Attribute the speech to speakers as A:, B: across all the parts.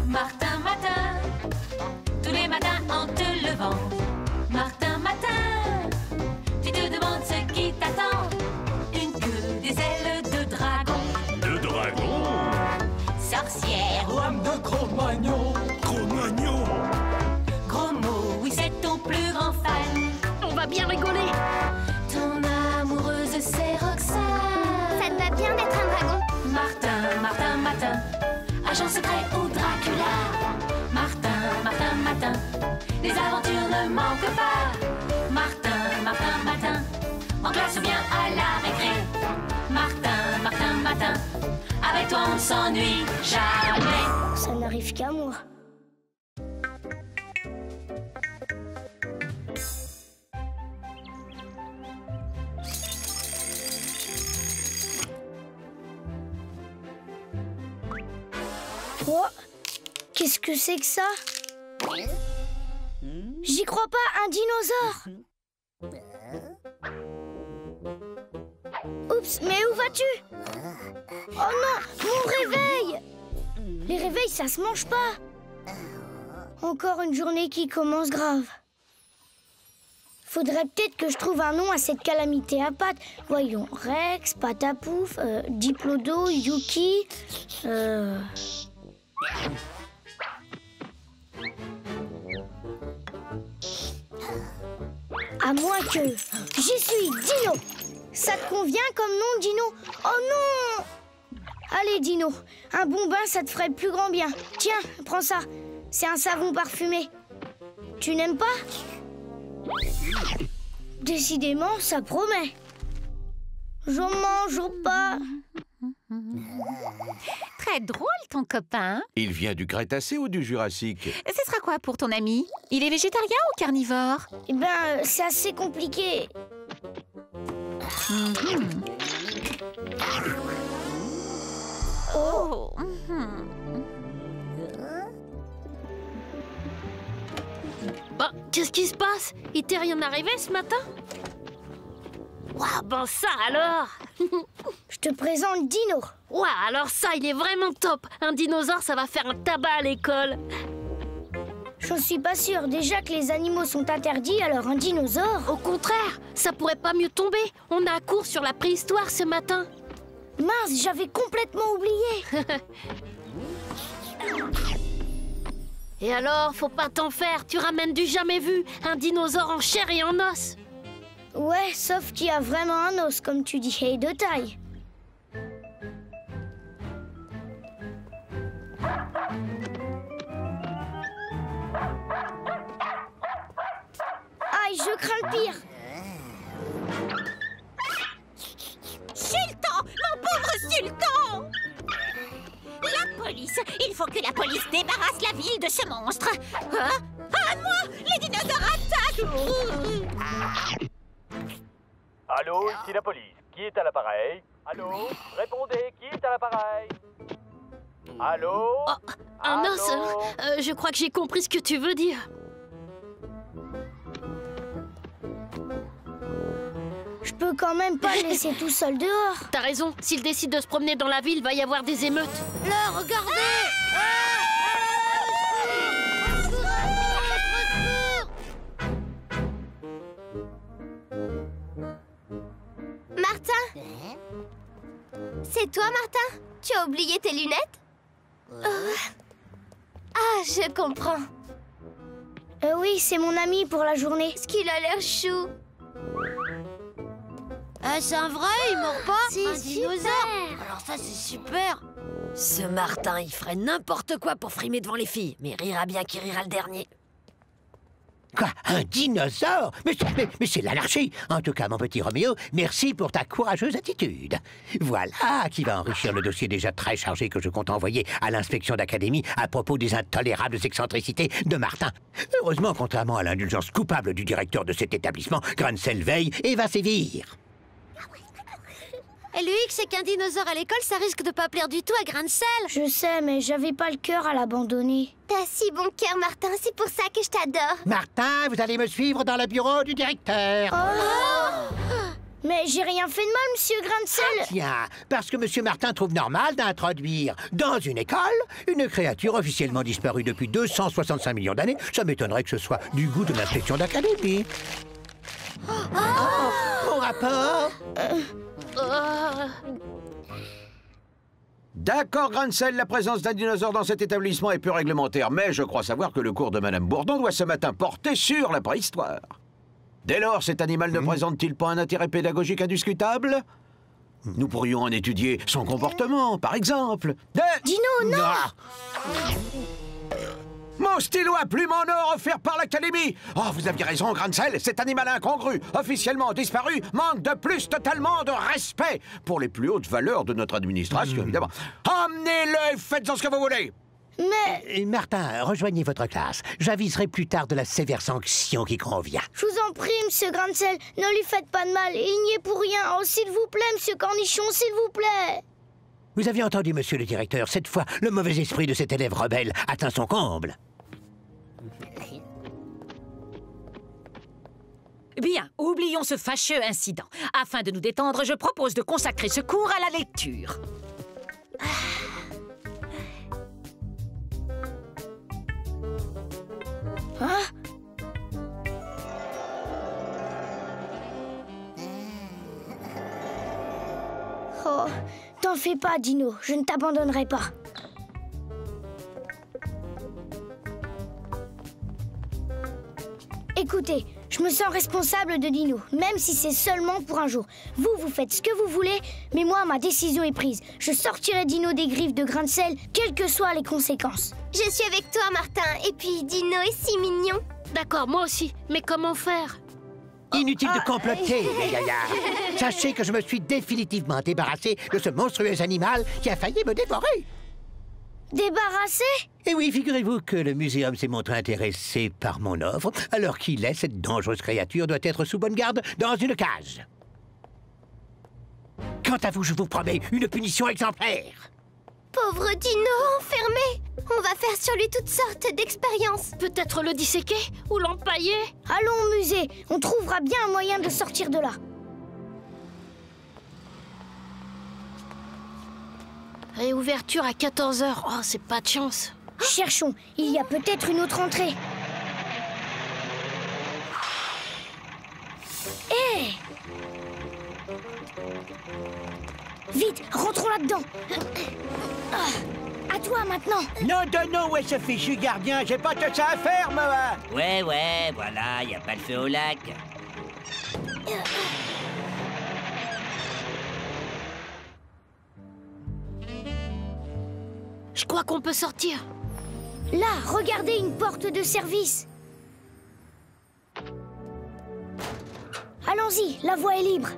A: Martin, matin, tous les matins en te levant. Martin, matin, tu te demandes ce qui t'attend. Une queue, des ailes de dragon.
B: De dragon?
A: Sorcière,
C: Lame de Cro-Magnon.
B: Cro-Magnon?
A: gros mot, oui c'est ton plus grand fan.
D: On va bien rigoler.
A: Ton amoureuse c'est Roxane.
D: Ça te va bien d'être un dragon.
A: Martin, Martin, matin, agent secret ou Dracula. Martin, Martin, matin, les aventures ne manquent pas. Martin, Martin, matin, en classe ou bien à la récré. Martin, Martin, matin, avec toi on ne s'ennuie jamais.
D: Ça n'arrive qu'à moi. Oh, qu'est-ce que c'est que ça? J'y crois pas, un dinosaure! Oups, mais où vas-tu? Oh non, mon réveil! Les réveils, ça se mange pas! Encore une journée qui commence grave. Faudrait peut-être que je trouve un nom à cette calamité à pattes. Voyons, Rex, Patapouf, Diplodo, Yuki... À moins que... J'y suis, Dino! Ça te convient comme nom, Dino? Oh non! Allez, Dino, un bon bain, ça te ferait le plus grand bien. Tiens, prends ça. C'est un savon parfumé. Tu n'aimes pas? Décidément, ça promet. Je mange pas.
E: Très drôle, ton copain.
F: Il vient du Crétacé ou du Jurassique?
E: Ce sera quoi pour ton ami? Il est végétarien ou carnivore?
D: Eh ben, c'est assez compliqué.
E: Oh.
G: Bah, qu'est-ce qui se passe? Il t'est rien arrivé ce matin? Ouah, ben ça alors!
D: Je te présente Dino.
G: Ouah, alors ça, il est vraiment top! Un dinosaure, ça va faire un tabac à l'école!
D: J'en suis pas sûre. Déjà que les animaux sont interdits, alors un dinosaure...
G: Au contraire, ça pourrait pas mieux tomber! On a un cours sur la préhistoire ce matin!
D: Mince, j'avais complètement oublié.
G: Et alors, faut pas t'en faire, tu ramènes du jamais vu! Un dinosaure en chair et en os!
D: Ouais, sauf qu'il y a vraiment un os, comme tu dis, et de taille. Aïe, je crains le pire.
E: Sultan! Mon pauvre Sultan! La police! Il faut que la police débarrasse la ville de ce monstre! Hein? À moi! Les dinosaures attaquent!
H: Allô, ici la police. Qui est à l'appareil? Allô? Répondez, qui est à l'appareil? Allô?
G: Oh, un
H: Allô?
G: os? Je crois que j'ai compris ce que tu veux dire.
D: Je peux quand même pas le laisser tout seul dehors.
G: T'as raison, s'il décide de se promener dans la ville, va y avoir des émeutes.
D: Là, regardez!
I: Martin? C'est toi, Martin? Tu as oublié tes lunettes? Ah, je comprends.
D: Oui, c'est mon ami pour la journée.
I: Ce qu'il a l'air chou.
J: C'est un vrai, il mord pas?
I: C'est
J: un
I: super.
J: dinosaure. Alors ça, c'est super. Ce Martin, il ferait n'importe quoi pour frimer devant les filles. Mais rira bien qui rira le dernier.
K: Quoi? Un dinosaure? Mais c'est l'anarchie. En tout cas, mon petit Roméo, merci pour ta courageuse attitude. Voilà qui va enrichir le dossier déjà très chargé que je compte envoyer à l'inspection d'académie à propos des intolérables excentricités de Martin. Heureusement, contrairement à l'indulgence coupable du directeur de cet établissement, Grancel veille et va sévir.
J: Et lui, que c'est qu'un dinosaure à l'école, ça risque de pas plaire du tout à Grancel.
D: Je sais, mais j'avais pas le cœur à l'abandonner.
I: T'as si bon cœur, Martin, c'est pour ça que je t'adore.
K: Martin, vous allez me suivre dans le bureau du directeur.
D: Mais j'ai rien fait de mal, monsieur Grain de sel.
K: Tiens, parce que monsieur Martin trouve normal d'introduire dans une école une créature officiellement disparue depuis 265 millions d'années, ça m'étonnerait que ce soit du goût de l'inspection d'académie. Mon rapport
F: D'accord, Grain de sel, la présence d'un dinosaure dans cet établissement est peu réglementaire, mais je crois savoir que le cours de Madame Bourdon doit ce matin porter sur la préhistoire. Dès lors, cet animal ne présente-t-il pas un intérêt pédagogique indiscutable? Nous pourrions en étudier son comportement, par exemple.
D: Dino, non!
F: Mon stylo à plume en or offert par l'Académie! Oh, vous aviez raison, Grain de sel, cet animal incongru, officiellement disparu, manque de plus totalement de respect pour les plus hautes valeurs de notre administration, évidemment. Emmenez-le et faites-en ce que vous voulez!
D: Mais...
K: Martin, rejoignez votre classe. J'aviserai plus tard de la sévère sanction qui convient.
D: Je vous en prie, monsieur Grain de sel, ne lui faites pas de mal, il n'y est pour rien. Oh, s'il vous plaît, monsieur Cornichon, s'il vous plaît.
K: Vous avez entendu, monsieur le directeur, cette fois, le mauvais esprit de cet élève rebelle atteint son comble.
L: Bien, oublions ce fâcheux incident. Afin de nous détendre, je propose de consacrer ce cours à la lecture.
D: Hein? Oh, t'en fais pas, Dino, je ne t'abandonnerai pas. Écoutez, je me sens responsable de Dino, même si c'est seulement pour un jour. Vous faites ce que vous voulez, mais moi, ma décision est prise. Je sortirai Dino des griffes de Grain de sel, quelles que soient les conséquences.
I: Je suis avec toi, Martin. Et puis, Dino est si mignon.
G: D'accord, moi aussi. Mais comment faire?
K: Inutile de comploter, les gaillards. Sachez que je me suis définitivement débarrassé de ce monstrueux animal qui a failli me dévorer.
D: Débarrassé?
K: Et oui, figurez-vous que le muséum s'est montré intéressé par mon offre, alors qu'il est, cette dangereuse créature doit être sous bonne garde dans une cage. Quant à vous, je vous promets une punition exemplaire.
I: Pauvre Dino, enfermé. On va faire sur lui toutes sortes d'expériences.
G: Peut-être le disséquer ou l'empailler?
D: Allons au musée, on trouvera bien un moyen de sortir de là.
G: Réouverture à 14 h. Oh, c'est pas de chance.
D: Cherchons, il y a peut-être une autre entrée. Hé! Vite, rentrons là-dedans. À toi maintenant.
K: Non, ouais, ce fichu gardien, j'ai pas que ça à faire, moi.
M: Ouais, voilà, y a pas le feu au lac.
G: Je crois qu'on peut sortir.
D: Là, regardez une porte de service. Allons-y, la voie est libre.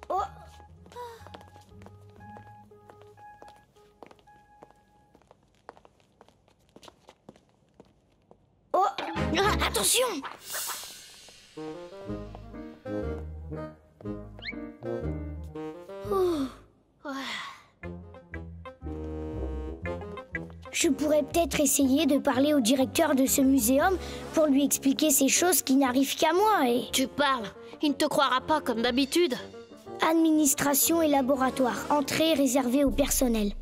D: Oh. Oh. Ah, attention. Je pourrais peut-être essayer de parler au directeur de ce muséum pour lui expliquer ces choses qui n'arrivent qu'à moi et...
G: Tu parles. Il ne te croira pas comme d'habitude.
D: Administration et laboratoire. Entrée réservée au personnel.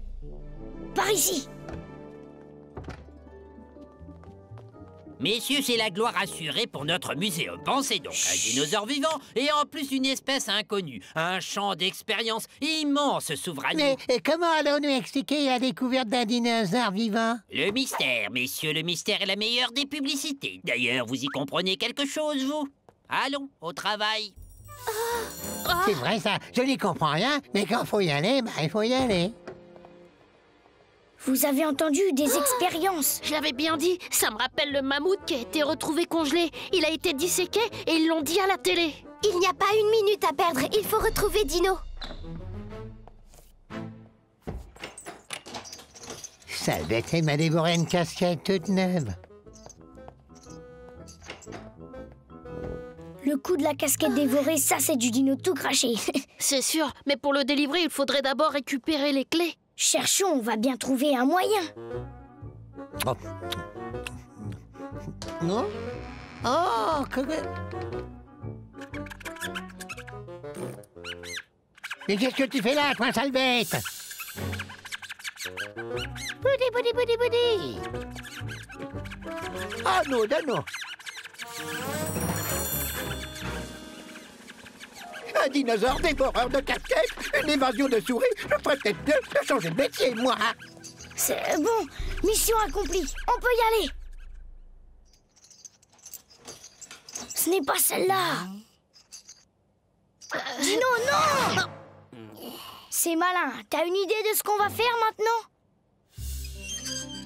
D: Par ici.
M: Messieurs, c'est la gloire assurée pour notre muséum. Pensez donc, un dinosaure vivant et en plus une espèce inconnue. Un champ d'expérience immense s'ouvre à nous.
K: Mais comment allons-nous expliquer la découverte d'un dinosaure vivant?
M: Le mystère, messieurs, le mystère est la meilleure des publicités. D'ailleurs, vous y comprenez quelque chose, vous? Allons, au travail.
K: C'est vrai ça, je n'y comprends rien, mais quand faut y aller, il faut y aller.
D: Vous avez entendu des expériences?
G: Je l'avais bien dit, ça me rappelle le mammouth qui a été retrouvé congelé. Il a été disséqué et ils l'ont dit à la télé.
I: Il n'y a pas une minute à perdre, il faut retrouver Dino.
K: Ça bête m'a dévoré une casquette toute neuve.
D: Le coup de la casquette dévorée, ça c'est du dino tout craché.
G: C'est sûr, mais pour le délivrer, il faudrait d'abord récupérer les clés.
D: Cherchons, on va bien trouver un moyen.
K: Oh. Non? Oh, que... Mais qu'est-ce que tu fais là, toi, sale bête? Boudi. Oh non, non. Un dinosaure dévoreur de casse-tête, une évasion de souris, je ferais peut-être mieux de changer de métier, moi.
D: C'est bon, mission accomplie, on peut y aller. Ce n'est pas celle-là. Dino, non! C'est malin, t'as une idée de ce qu'on va faire maintenant?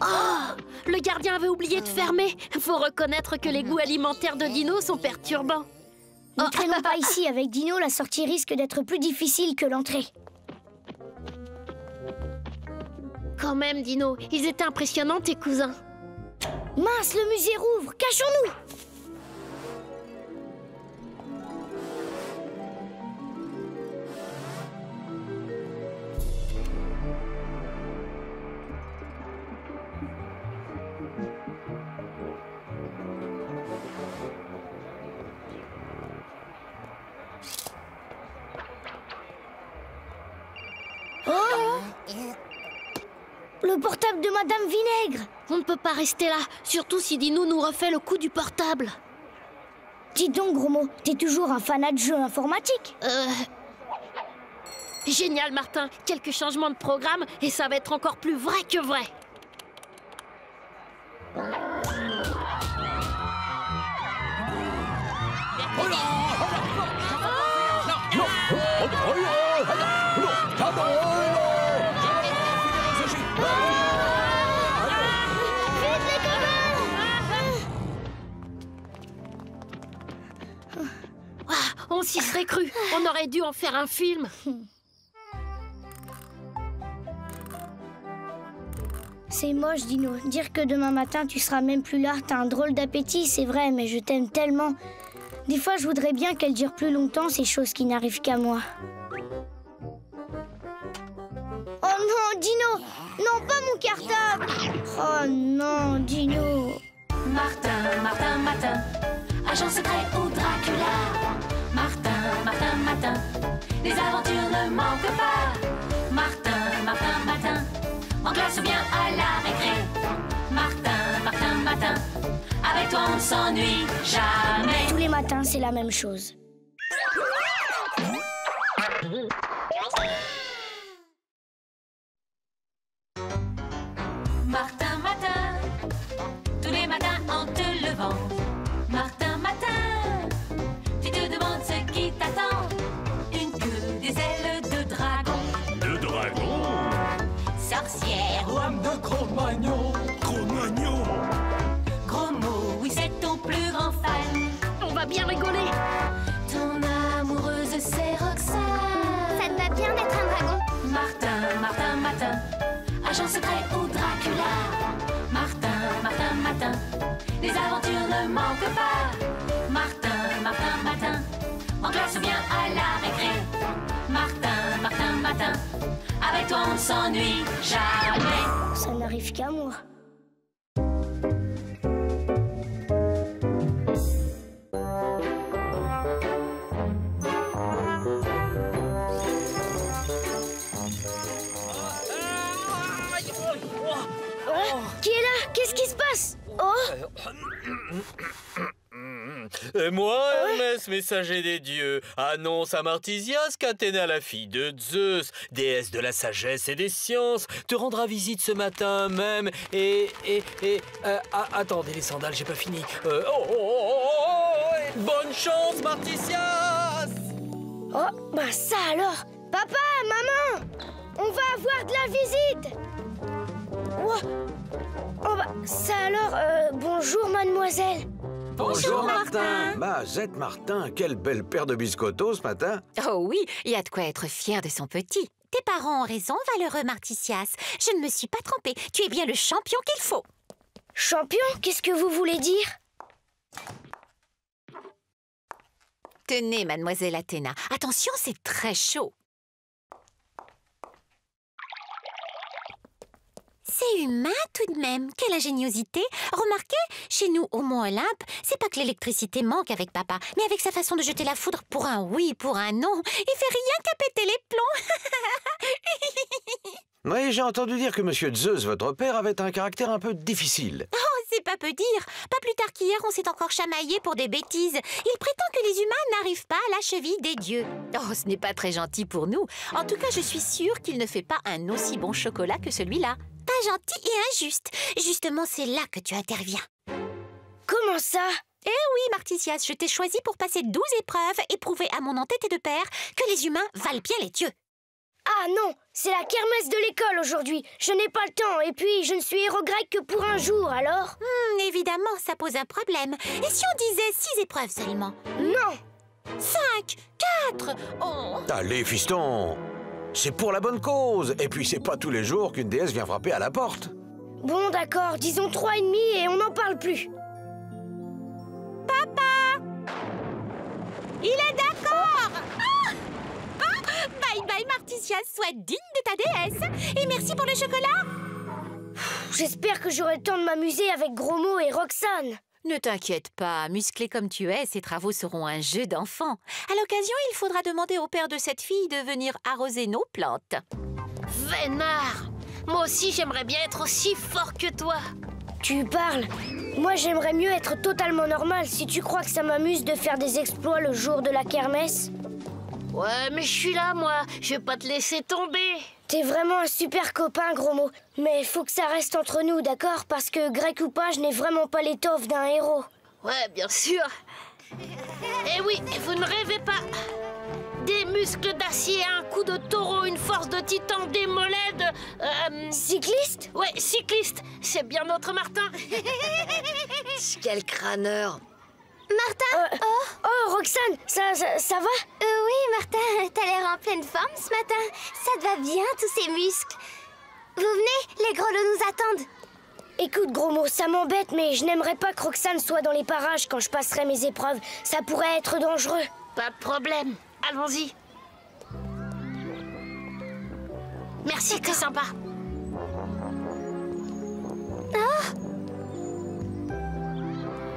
G: Oh! Le gardien avait oublié de fermer. Faut reconnaître que les goûts alimentaires de Dino sont perturbants.
D: Ne traînons pas ici, avec Dino, la sortie risque d'être plus difficile que l'entrée.
G: Quand même, Dino, ils étaient impressionnants, tes cousins.
D: Mince, le musée rouvre, cachons-nous! Le portable de Madame Vinaigre!
G: On ne peut pas rester là, surtout si Dino nous refait le coup du portable.
D: Dis donc, gros mot, t'es toujours un fanat de jeux informatiques?
G: Génial, Martin. Quelques changements de programme et ça va être encore plus vrai que vrai. On s'y serait cru. On aurait dû en faire un film.
D: C'est moche, Dino. Dire que demain matin, tu seras même plus là. T'as un drôle d'appétit, c'est vrai, mais je t'aime tellement. Des fois, je voudrais bien qu'elle dure plus longtemps, ces choses qui n'arrivent qu'à moi. Oh non, Dino! Non, pas mon cartable! Oh non, Dino!
A: Martin, agent secret ou Dracula. Martin, les aventures ne manquent pas. Martin, en classe ou bien à la récré. Martin, avec toi on ne s'ennuie jamais.
D: Tous les matins, c'est la même chose.
A: Martin, tous les matins en te levant. Martin, tu te demandes ce qui t'attend. Une queue, des ailes de dragon.
B: De dragon?
A: Sorcière ou
C: Lame de Cro-Magnon.
B: Cro-Magnon?
A: gros mot, oui c'est ton plus grand fan.
G: On va bien rigoler.
A: Ton amoureuse c'est Roxane.
I: Ça te va bien d'être un dragon?
A: Martin, agent secret ou Dracula. Martin, les aventures ne manquent pas. Martin, en classe ou bien à la récré. Martin, avec toi on ne s'ennuie jamais.
D: Ça n'arrive qu'à moi. Qui est là? Qu'est-ce qui se passe?
N: Et moi, Hermès, messager des dieux, annonce à Martisias qu'Athéna, la fille de Zeus, déesse de la sagesse et des sciences, te rendra visite ce matin même. Attendez les sandales, j'ai pas fini. Bonne chance, Martisias!
D: Oh, bah ça alors! Papa, maman! On va avoir de la visite! Oh bah ça alors, bonjour mademoiselle!
F: Bonjour Martin. Mazette Martin, quelle belle paire de biscottos ce matin.
E: Oh oui, il y a de quoi être fier de son petit. Tes parents ont raison, valeureux Martisias. Je ne me suis pas trompée. Tu es bien le champion qu'il faut.
D: Champion? Qu'est-ce que vous voulez dire?
E: Tenez, mademoiselle Athéna. Attention, c'est très chaud. C'est C'est humain tout de même. Quelle ingéniosité. Remarquez, chez nous, au Mont Olympe, c'est pas que l'électricité manque avec papa, mais avec sa façon de jeter la foudre pour un oui, pour un non, il fait rien qu'à péter les plombs.
F: Oui, j'ai entendu dire que Monsieur Zeus, votre père, avait un caractère un peu difficile.
E: Oh, c'est pas peu dire. Pas plus tard qu'hier, on s'est encore chamaillé pour des bêtises. Il prétend que les humains n'arrivent pas à la cheville des dieux. Oh, ce n'est pas très gentil pour nous. En tout cas, je suis sûre qu'il ne fait pas un aussi bon chocolat que celui-là. Pas gentil et injuste. Justement, c'est là que tu interviens.
D: Comment ça?
E: Eh oui, Martisias, je t'ai choisi pour passer 12 épreuves et prouver à mon entêté de père que les humains valent bien les dieux.
D: Ah non, c'est la kermesse de l'école aujourd'hui. Je n'ai pas le temps et puis je ne suis héros grec que pour un jour, alors?
E: Évidemment, ça pose un problème. Et si on disait 6 épreuves seulement?
D: Non!
E: 5, 4, oh.
F: Allez, fiston! C'est pour la bonne cause. Et puis, c'est pas tous les jours qu'une déesse vient frapper à la porte.
D: Bon, d'accord, disons 3,5 et on n'en parle plus.
E: Papa! Il est d'accord! Bye bye, Martisias, sois digne de ta déesse. Et merci pour le chocolat.
D: J'espère que j'aurai le temps de m'amuser avec Gros Mot et Roxane.
E: Ne t'inquiète pas, musclé comme tu es, ces travaux seront un jeu d'enfant. À l'occasion, il faudra demander au père de cette fille de venir arroser nos plantes.
G: Vénard! Moi aussi, j'aimerais bien être aussi fort que toi.
D: Tu parles? Moi, j'aimerais mieux être totalement normal. Si tu crois que ça m'amuse de faire des exploits le jour de la kermesse.
G: Ouais, mais je suis là, moi. Je vais pas te laisser tomber.
D: T'es vraiment un super copain, Gros Mot. Mais faut que ça reste entre nous, d'accord? Parce que, grec ou pas, je n'ai vraiment pas l'étoffe d'un héros.
G: Ouais, bien sûr. Eh oui, vous ne rêvez pas. Des muscles d'acier, un coup de taureau, une force de titan, des mollets de...
D: Cycliste?
G: Ouais, cycliste. C'est bien notre Martin.
J: Quel crâneur.
I: Martin?
D: Oh, Roxane, ça va?
I: Oui, Martin, t'as l'air en pleine forme ce matin. Ça te va bien, tous ces muscles. Vous venez, les grelots nous attendent.
D: Écoute, Gros Mot, ça m'embête, mais je n'aimerais pas que Roxane soit dans les parages quand je passerai mes épreuves. Ça pourrait être dangereux.
G: Pas de problème. Allons-y. Merci, t'es sympa.
I: Oh!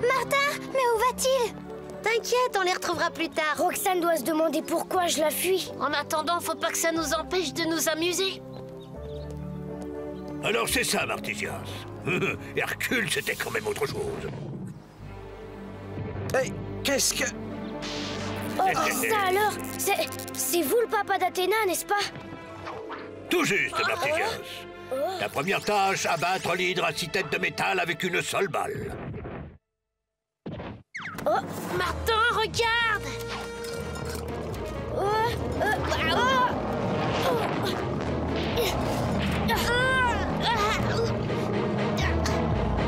I: Martin, mais où va-t-il?
J: T'inquiète, on les retrouvera plus tard.
D: Roxane doit se demander pourquoi je la fuis.
G: En attendant, faut pas que ça nous empêche de nous amuser.
B: Alors c'est ça, Martisias. Hercule, c'était quand même autre chose.
F: Hey, qu'est-ce que...
D: Oh, ça alors? C'est vous le papa d'Athéna, n'est-ce pas?
B: Tout juste, Martisias. Ta première tâche, abattre l'hydre à 6 têtes de métal avec une seule balle.
G: Oh, Martin, regarde!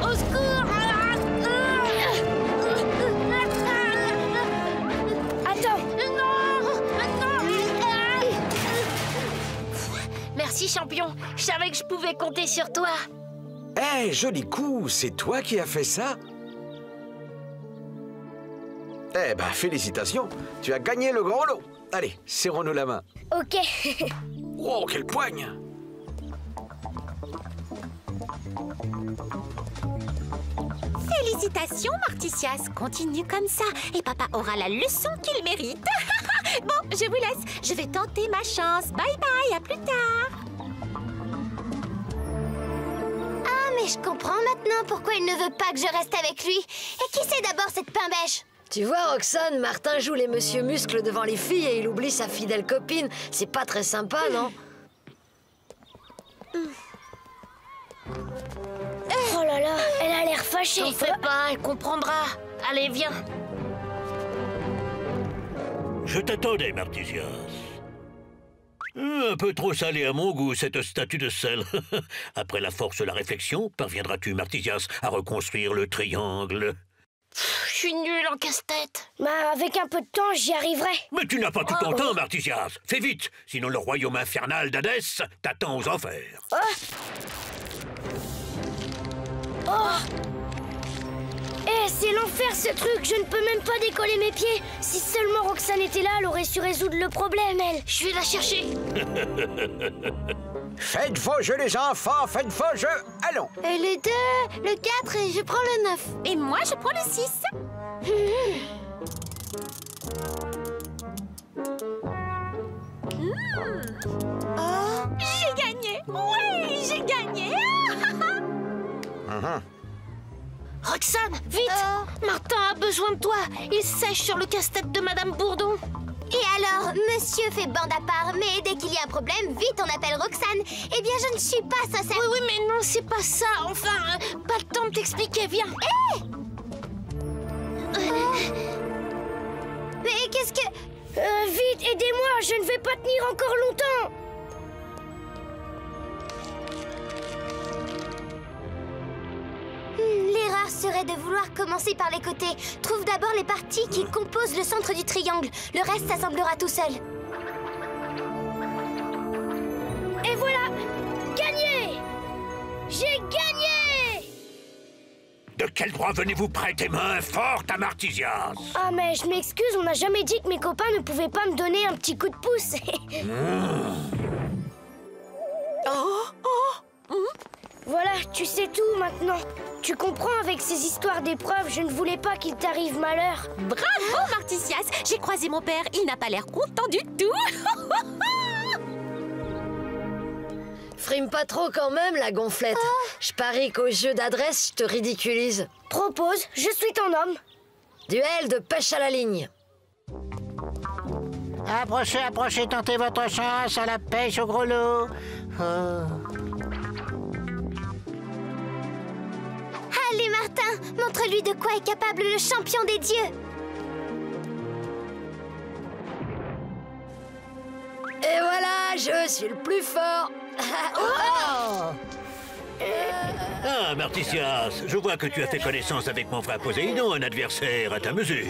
G: Au secours!
D: Attends!
G: Merci, champion. Je savais que je pouvais compter sur toi.
F: Hé, joli coup, c'est toi qui as fait ça? Eh ben, félicitations, tu as gagné le gros lot. Allez, serrons-nous la main.
D: Ok.
F: Oh, quelle poigne!
E: Félicitations, Martisias. Continue comme ça et papa aura la leçon qu'il mérite. Bon, je vous laisse. Je vais tenter ma chance. Bye bye, à plus tard.
I: Ah, mais je comprends maintenant pourquoi il ne veut pas que je reste avec lui. Et qui c'est d'abord cette pain-bêche?
J: Tu vois, Roxane, Martin joue les monsieur muscles devant les filles et il oublie sa fidèle copine. C'est pas très sympa, non?
D: Oh là là, elle a l'air fâchée.
G: T'en fais pas, elle comprendra. Allez, viens.
B: Je t'attendais, Martisias. Un peu trop salé à mon goût, cette statue de sel. Après la force de la réflexion, parviendras-tu, Martisias, à reconstruire le triangle?
G: Je suis nulle en casse-tête.
D: Bah, avec un peu de temps, j'y arriverai.
B: Mais tu n'as pas tout ton temps, Martisias. Fais vite, sinon le royaume infernal d'Hadès t'attend aux enfers.
D: Eh, c'est l'enfer ce truc, je ne peux même pas décoller mes pieds. Si seulement Roxane était là, elle aurait su résoudre le problème, elle.
G: Je vais la chercher.
F: Faites vos jeux, les enfants, faites vos jeux. Allons.
I: Le 2, le 4 et je prends le 9.
E: Et moi, je prends le 6. J'ai gagné. Oui, j'ai gagné.
G: Roxane, vite! Martin a besoin de toi. Il sèche sur le casse-tête de Madame Bourdon.
I: Et alors, monsieur fait bande à part, mais dès qu'il y a un problème, vite on appelle Roxane. Eh bien, je ne suis pas sincère.
G: Oui, mais non, c'est pas ça. Enfin, pas le temps de t'expliquer, viens.
I: Mais qu'est-ce que...
D: Vite, aidez-moi, je ne vais pas tenir encore longtemps.
I: L'erreur serait de vouloir commencer par les côtés. Trouve d'abord les parties qui composent le centre du triangle. Le reste s'assemblera tout seul.
D: Et voilà! Gagné! J'ai gagné!
B: De quel droit venez-vous prêter main forte à Martisias?
D: Ah mais je m'excuse, on n'a jamais dit que mes copains ne pouvaient pas me donner un petit coup de pouce. Voilà, tu sais tout maintenant. Tu comprends, avec ces histoires d'épreuves, je ne voulais pas qu'il t'arrive malheur.
E: Bravo, Martisias. J'ai croisé mon père, il n'a pas l'air content du tout.
J: Frime pas trop quand même, la gonflette. Je parie qu'au jeu d'adresse, je te ridiculise.
D: Propose, je suis ton homme.
J: Duel de pêche à la ligne.
K: Approchez, approchez, tentez votre chance à la pêche au gros lot.
I: Allez, Martin, montre-lui de quoi est capable le champion des dieux.
J: Et voilà, je suis le plus fort.
B: Ah, Martisias, je vois que tu as fait connaissance avec mon frère Poséidon, un adversaire à ta mesure.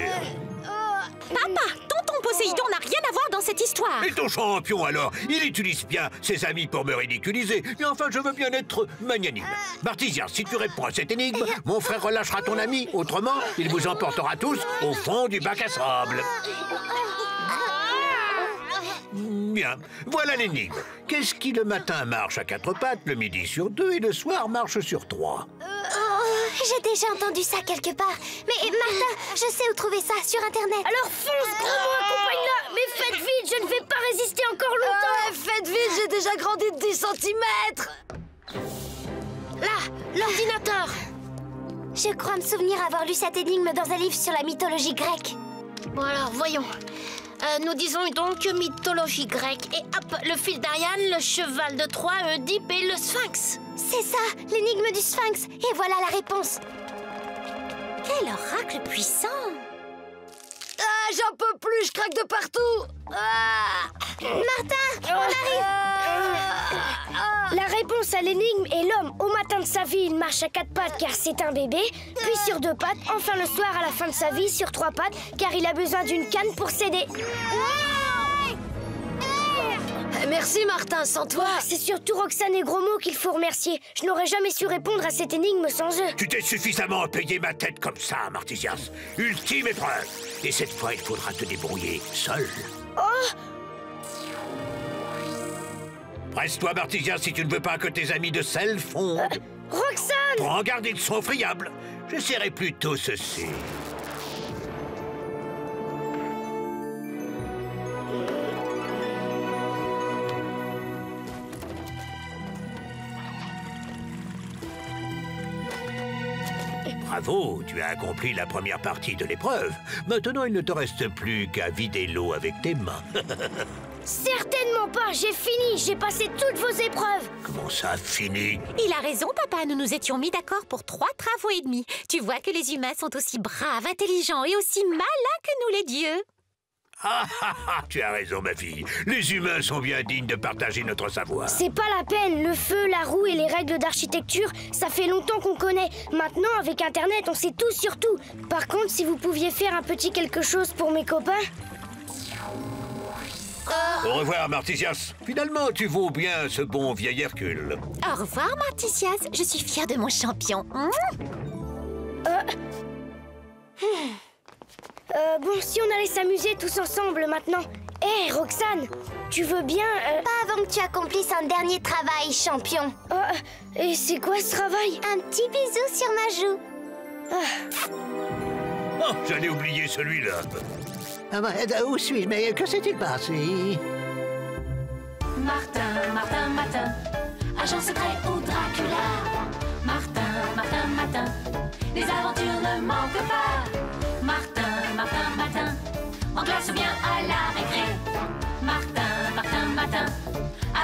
E: Papa, tonton Poséidon n'a rien à voir dans cette histoire.
B: Et ton champion, alors? Il utilise bien ses amis pour me ridiculiser. Mais enfin, je veux bien être magnanime. Martisias, si tu réponds à cette énigme, mon frère relâchera ton ami. Autrement, il vous emportera tous au fond du bac à sable. Bien, voilà l'énigme. Qu'est-ce qui le matin marche à 4 pattes, le midi sur 2 et le soir marche sur 3?
I: J'ai déjà entendu ça quelque part. Mais Martin, je sais où trouver ça, sur Internet.
D: Alors fonce, gros, accompagne-la. Mais faites vite, je ne vais pas résister encore longtemps.
J: Faites vite, j'ai déjà grandi de 10 cm.
G: Là, l'ordinateur.
I: Je crois me souvenir avoir lu cette énigme dans un livre sur la mythologie grecque.
G: Bon alors, voyons. Nous disons donc mythologie grecque. Et hop, le fil d'Ariane, le cheval de Troie, Oedipe et le sphinx.
I: C'est ça, l'énigme du sphinx. Et voilà la réponse.
E: Quel oracle puissant!
J: Ah, j'en peux plus, je craque de partout.
I: Martin, on arrive.
D: La réponse à l'énigme est l'homme. Au matin de sa vie, il marche à 4 pattes car c'est un bébé, puis sur 2 pattes, enfin le soir à la fin de sa vie sur 3 pattes car il a besoin d'une canne pour s'aider.
J: Merci Martin, sans toi...
D: C'est surtout Roxane et Gros-Mots qu'il faut remercier. Je n'aurais jamais su répondre à cette énigme sans eux.
B: Tu t'es suffisamment payé ma tête comme ça, Martisias. Ultime épreuve. Et cette fois, il faudra te débrouiller seul. Presse-toi, Martisias, si tu ne veux pas que tes amis de sel fondent.
D: Roxane!
B: Prends garde, ils sont friables. J'essaierai plutôt ceci. Bravo, tu as accompli la première partie de l'épreuve. Maintenant, il ne te reste plus qu'à vider l'eau avec tes mains.
D: Certainement pas, j'ai fini, j'ai passé toutes vos épreuves.
B: Comment ça, fini?
E: Il a raison, papa, nous nous étions mis d'accord pour 3 travaux et demi. Tu vois que les humains sont aussi braves, intelligents et aussi malins que nous les dieux.
B: Tu as raison, ma fille. Les humains sont bien dignes de partager notre savoir.
D: C'est pas la peine, le feu, la roue et les règles d'architecture, ça fait longtemps qu'on connaît. Maintenant, avec Internet, on sait tout sur tout. Par contre, si vous pouviez faire un petit quelque chose pour mes copains...
B: Au revoir, Martisias. Finalement, tu vaux bien ce bon vieil Hercule.
E: Au revoir, Martisias. Je suis fière de mon champion.
D: Bon, si on allait s'amuser tous ensemble maintenant. Hé, Roxane, tu veux bien...
I: Pas avant que tu accomplisses un dernier travail, champion.
D: Et c'est quoi ce travail?
I: Un petit bisou sur ma joue.
B: Oh, j'allais oublier celui-là.
K: Où suis-je? Mais que s'est-il passé?
A: Martin, Martin, Matin, agent secret ou Dracula. Martin, Martin, Matin, les aventures ne manquent pas. Martin, Martin, Matin, en classe ou bien à la récré. Martin, Martin, Matin,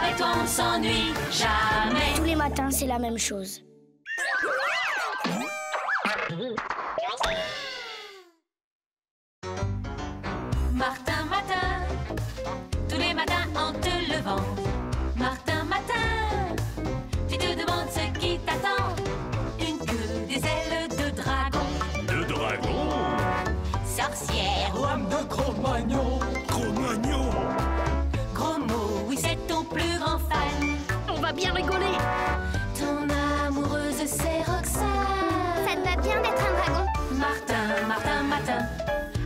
A: avec toi on ne s'ennuie jamais.
D: Tous les matins, c'est la même chose.
A: Martin, Matin, tous les matins en te levant. Martin, Matin, tu te demandes ce qui t'attend. Une queue, des ailes de dragon.
B: De dragon?
A: Sorcière.
C: Lame de Cro-Magnon.
B: Cro-Magnon.
A: Gros mot, oui c'est ton plus grand fan.
G: On va bien rigoler.
A: Ton amoureuse c'est Roxane.
I: Ça te va bien d'être un dragon?
A: Martin, Martin, Matin,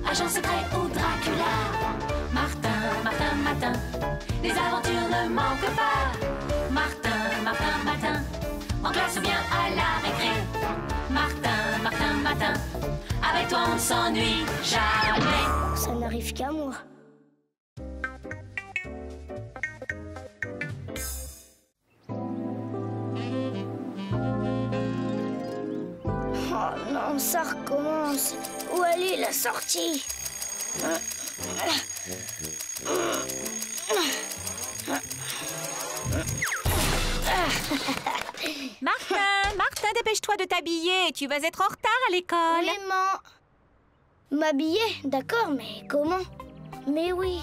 A: agent secret ou Dracula. Martin, Martin, Matin, les aventures ne manquent pas. Martin, Martin, Matin, en classe ou bien à la récré. Martin, Martin, Matin, avec toi on ne s'ennuie jamais.
D: Ça n'arrive qu'à moi. Oh non, ça recommence. Où elle est la sortie?
E: Martin, dépêche-toi de t'habiller. Tu vas être en retard à l'école.
D: Vraiment? M'habiller? D'accord, mais comment? Mais oui.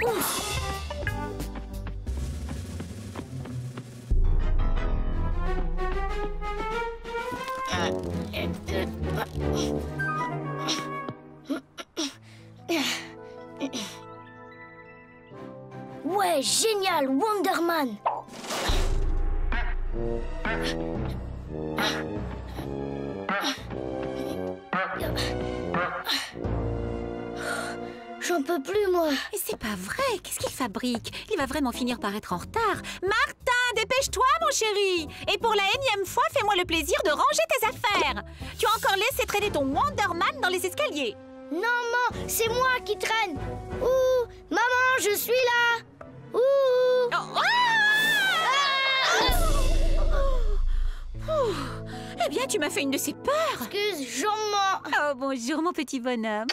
D: Ouf. Ouais, génial, Wonderman. J'en peux plus, moi.
E: Mais c'est pas vrai. Qu'est-ce qu'il fabrique? Il va vraiment finir par être en retard. Martin, dépêche-toi, mon chéri. Et pour la énième fois, fais-moi le plaisir de ranger tes affaires. Tu as encore laissé traîner ton Wonderman dans les escaliers.
D: Non, maman, c'est moi qui traîne. Ouh, maman, je suis là. Ouh.
E: Eh bien, tu m'as fait une de ces peurs.
D: Excuse, maman.
E: Oh, bonjour, mon petit bonhomme.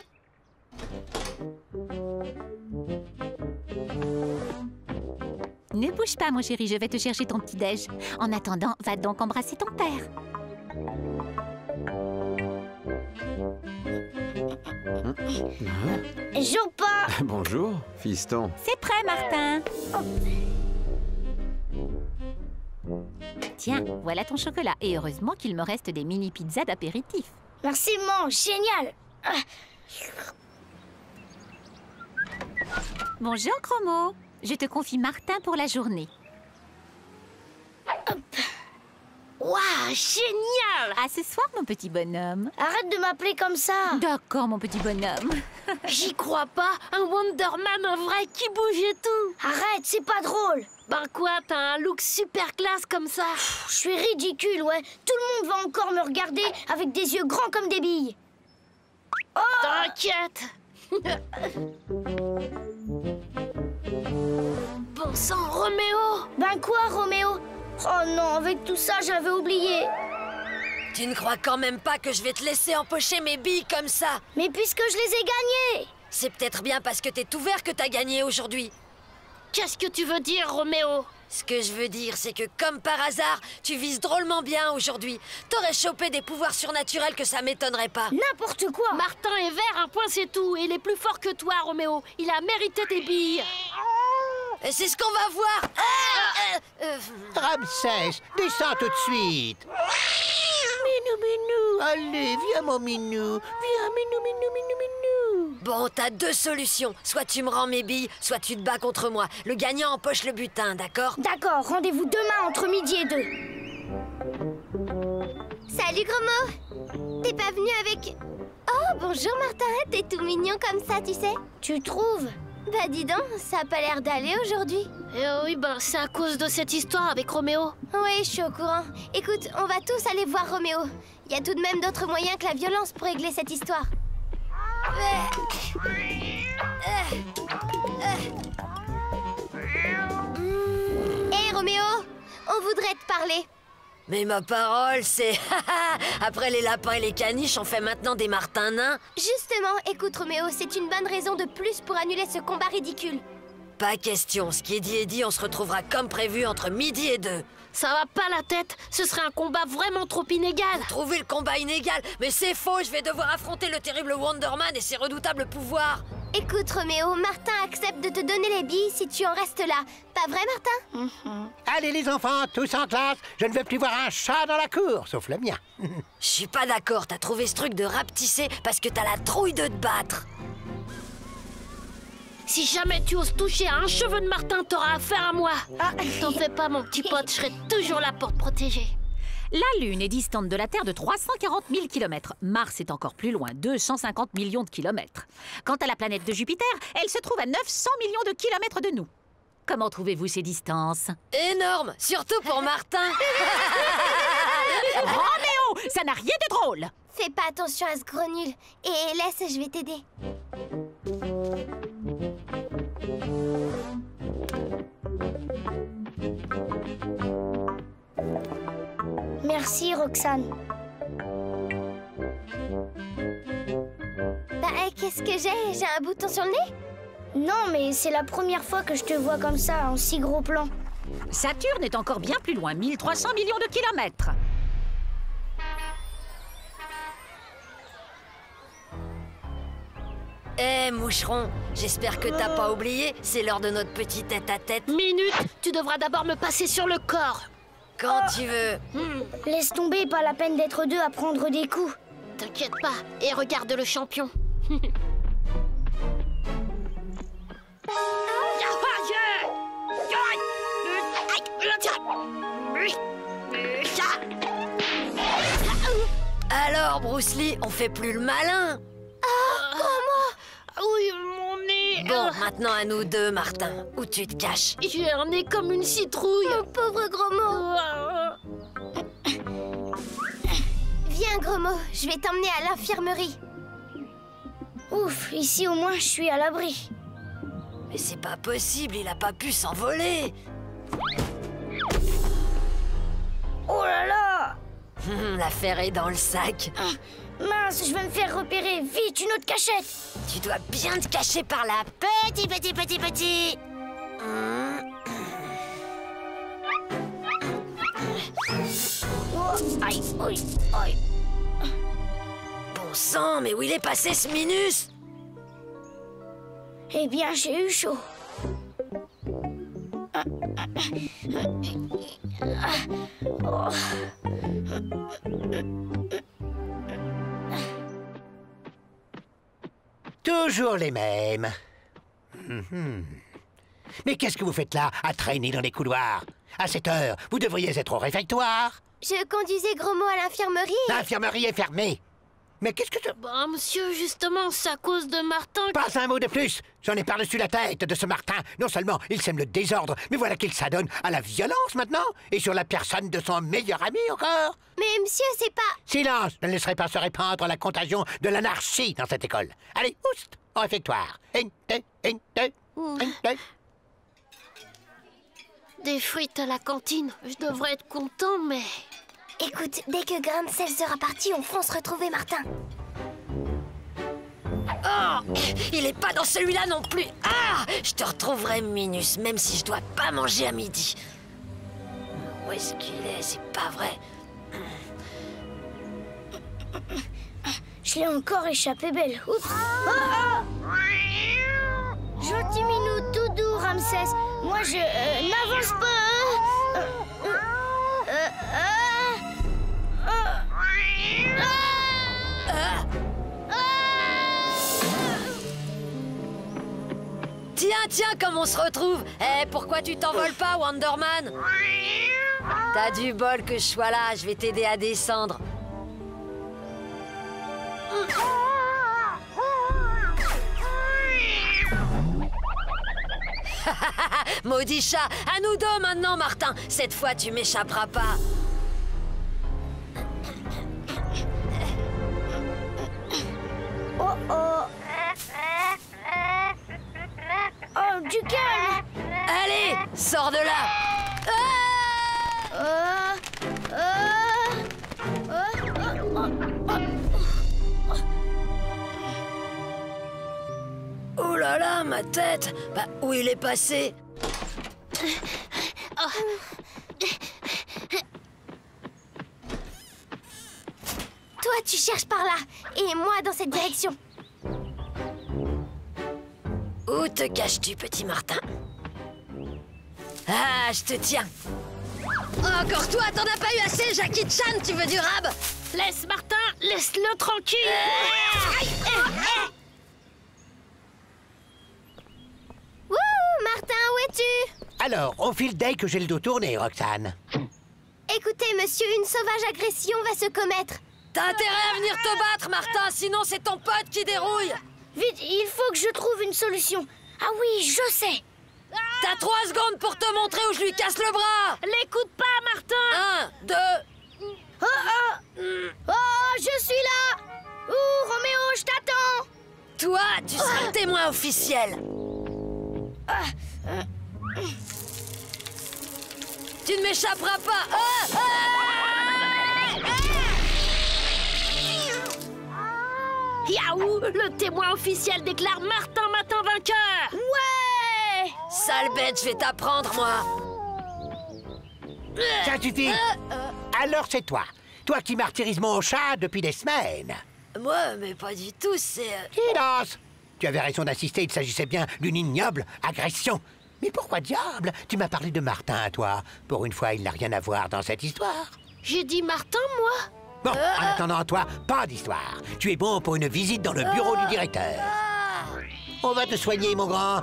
E: Ne bouge pas, mon chéri, je vais te chercher ton petit-déj. En attendant, va donc embrasser ton père.
D: Joue pas.
F: Bonjour, fiston.
E: C'est prêt, Martin. Tiens, voilà ton chocolat. Et heureusement qu'il me reste des mini-pizzas d'apéritif.
D: Merci, maman, génial.
E: Bonjour, Chromo. Je te confie Martin pour la journée.
G: Waouh, génial!
E: À ce soir, mon petit bonhomme.
D: Arrête de m'appeler comme ça.
E: D'accord, mon petit bonhomme.
G: J'y crois pas. Un Wonderman, un vrai qui bouge et tout.
D: Arrête, c'est pas drôle.
G: Ben quoi, t'as un look super classe comme ça.
D: Je suis ridicule, ouais. Tout le monde va encore me regarder avec des yeux grands comme des billes.
G: Oh! T'inquiète. Bon sang, Roméo!
D: Ben quoi, Roméo? Oh non, avec tout ça, j'avais oublié.
J: Tu ne crois quand même pas que je vais te laisser empocher mes billes comme ça?
D: Mais puisque je les ai gagnées.
J: C'est peut-être bien parce que t'es tout vert que t'as gagné aujourd'hui.
G: Qu'est-ce que tu veux dire, Roméo?
J: Ce que je veux dire, c'est que comme par hasard, tu vises drôlement bien aujourd'hui. T'aurais chopé des pouvoirs surnaturels que ça m'étonnerait pas.
D: N'importe quoi.
G: Martin est vert, un point c'est tout. Et il est plus fort que toi, Roméo. Il a mérité tes billes.
J: C'est ce qu'on va voir.
K: Ramsès, descends tout de suite. Minou, allez, viens mon minou. Viens, minou.
J: Bon, t'as deux solutions. Soit tu me rends mes billes, soit tu te bats contre moi. Le gagnant empoche le butin, d'accord?
D: D'accord, rendez-vous demain entre midi et 2.
I: Salut, Gros-Mo. T'es pas venu avec... Oh, bonjour, Martin. T'es tout mignon comme ça, tu sais.
D: Tu trouves?
I: Bah, dis donc, ça a pas l'air d'aller aujourd'hui.
G: Oui, bah, c'est à cause de cette histoire avec Roméo.
I: Oui, je suis au courant. Écoute, on va tous aller voir Roméo. Il y a tout de même d'autres moyens que la violence pour régler cette histoire. Hé, Roméo, on voudrait te parler.
J: Mais ma parole, c'est... Après les lapins et les caniches, on fait maintenant des martins nains.
I: Justement, écoute, Roméo, c'est une bonne raison de plus pour annuler ce combat ridicule.
J: Pas question, ce qui est dit est dit, on se retrouvera comme prévu entre midi et 2.
G: Ça va pas la tête, ce serait un combat vraiment trop inégal.
J: Trouver le combat inégal? Mais c'est faux, je vais devoir affronter le terrible Wonder Man et ses redoutables pouvoirs.
I: Écoute, Roméo, Martin accepte de te donner les billes si tu en restes là. Pas vrai, Martin?
K: Allez les enfants, tous en classe. Je ne veux plus voir un chat dans la cour, sauf le mien.
J: Je suis pas d'accord, t'as trouvé ce truc de rapetisser parce que t'as la trouille de te battre.
G: Si jamais tu oses toucher à un cheveu de Martin, t'auras affaire à moi. T'en fais pas, mon petit pote, je serai toujours là pour te protéger.
L: La Lune est distante de la Terre de 340 000 km. Mars est encore plus loin, 250 millions de kilomètres. Quant à la planète de Jupiter, elle se trouve à 900 millions de kilomètres de nous. Comment trouvez-vous ces distances?
J: Énorme, surtout pour Martin.
L: Roméo, ça n'a rien de drôle.
I: Fais pas attention à ce gros nul. Et laisse, je vais t'aider.
D: Merci, Roxane.
I: Bah, qu'est-ce que j'ai? J'ai un bouton sur le nez?
D: Non, mais c'est la première fois que je te vois comme ça, en si gros plan.
L: Saturne est encore bien plus loin, 1300 millions de kilomètres.
J: Eh, moucheron, j'espère que t'as pas oublié, c'est l'heure de notre petit tête-à-tête.
G: Minute, tu devras d'abord me passer sur le corps.
J: Quand tu veux.
D: Laisse tomber, pas la peine d'être deux à prendre des coups.
G: T'inquiète pas, et regarde le champion.
J: Alors, Bruce Lee, on fait plus le malin.
G: Oui, mon nez.
J: Bon, maintenant à nous deux, Martin. Où tu te caches?
G: J'ai un nez comme une citrouille.
I: Mon pauvre Gros-Mo. Viens, Gros-Mo, je vais t'emmener à l'infirmerie.
D: Ouf, ici au moins je suis à l'abri.
J: Mais c'est pas possible, il a pas pu s'envoler.
D: Oh là là!
J: L'affaire est dans le sac.
D: Mince, je vais me faire repérer. Vite, une autre cachette.
J: Tu dois bien te cacher par là. Petit.
D: Oh, aïe, aïe, aïe.
J: Bon sang, mais où il est passé ce Minus?
D: Eh bien, j'ai eu chaud.
K: Toujours les mêmes. Mais qu'est-ce que vous faites là, à traîner dans les couloirs? À cette heure, vous devriez être au réfectoire.
I: Je conduisais Gros-Mo à l'infirmerie.
K: L'infirmerie est fermée. Mais qu'est-ce que...
G: Bah, monsieur, justement, c'est à cause de Martin...
K: Pas un mot de plus. J'en ai par-dessus la tête de ce Martin. Non seulement il sème le désordre, mais voilà qu'il s'adonne à la violence maintenant. Et sur la personne de son meilleur ami encore.
I: Mais monsieur, c'est pas...
K: Silence! Je ne laisserai pas se répandre la contagion de l'anarchie dans cette école. Allez, oust, au réfectoire.
G: Des frites à la cantine. Je devrais être content, mais...
I: Écoute, dès que Grain de sel sera parti, on fonce retrouver Martin.
J: Oh, il est pas dans celui-là non plus. Ah, je te retrouverai, Minus, même si je dois pas manger à midi. Où est-ce qu'il est? C'est pas vrai.
D: Je l'ai encore échappé belle. Oups. Gentil minou, tout doux, Ramsès. Moi, je n'avance pas.
J: Tiens, comme on se retrouve. Eh, pourquoi tu t'envoles pas, Wonder Man? T'as du bol que je sois là, je vais t'aider à descendre. Maudit chat, à nous deux maintenant, Martin. Cette fois, tu m'échapperas pas.
D: Oh oh. Oh, du calme.
J: Allez, sors de là. Oh là là, ma tête. Bah, où il est passé?
I: Toi, tu cherches par là, et moi dans cette direction.
J: Où te caches-tu, petit Martin? Ah, je te tiens. Encore toi, t'en as pas eu assez, Jackie Chan, tu veux du rab?
G: Laisse Martin, laisse-le tranquille.
I: Wouh, Martin, où es-tu?
K: Alors, on file dès que j'ai le dos tourné, Roxane.
I: Écoutez, monsieur, une sauvage agression va se commettre.
J: T'as intérêt à venir te battre, Martin, sinon c'est ton pote qui dérouille.
D: Vite, il faut que je trouve une solution. Ah oui, je sais.
J: T'as 3 secondes pour te montrer où je lui casse le bras.
G: L'écoute pas, Martin.
J: 1, 2...
D: Oh, oh. Oh, je suis là. Ouh, Roméo, je t'attends.
J: Toi, tu seras le témoin officiel. Tu ne m'échapperas pas.
G: Yaou, le témoin officiel déclare Martin Matin vainqueur.
D: Ouais.
J: Sale bête, je vais t'apprendre, moi.
K: Ça suffit. Alors c'est toi. Toi qui martyrises mon chat depuis des semaines.
J: Moi, mais pas du tout, c'est...
K: Silence. Tu avais raison d'insister, il s'agissait bien d'une ignoble agression. Mais pourquoi diable tu m'as parlé de Martin, toi? Pour une fois, il n'a rien à voir dans cette histoire.
G: J'ai dit Martin, moi.
K: Bon, en attendant, toi, pas d'histoire. Tu es bon pour une visite dans le bureau du directeur. On va te soigner, mon grand.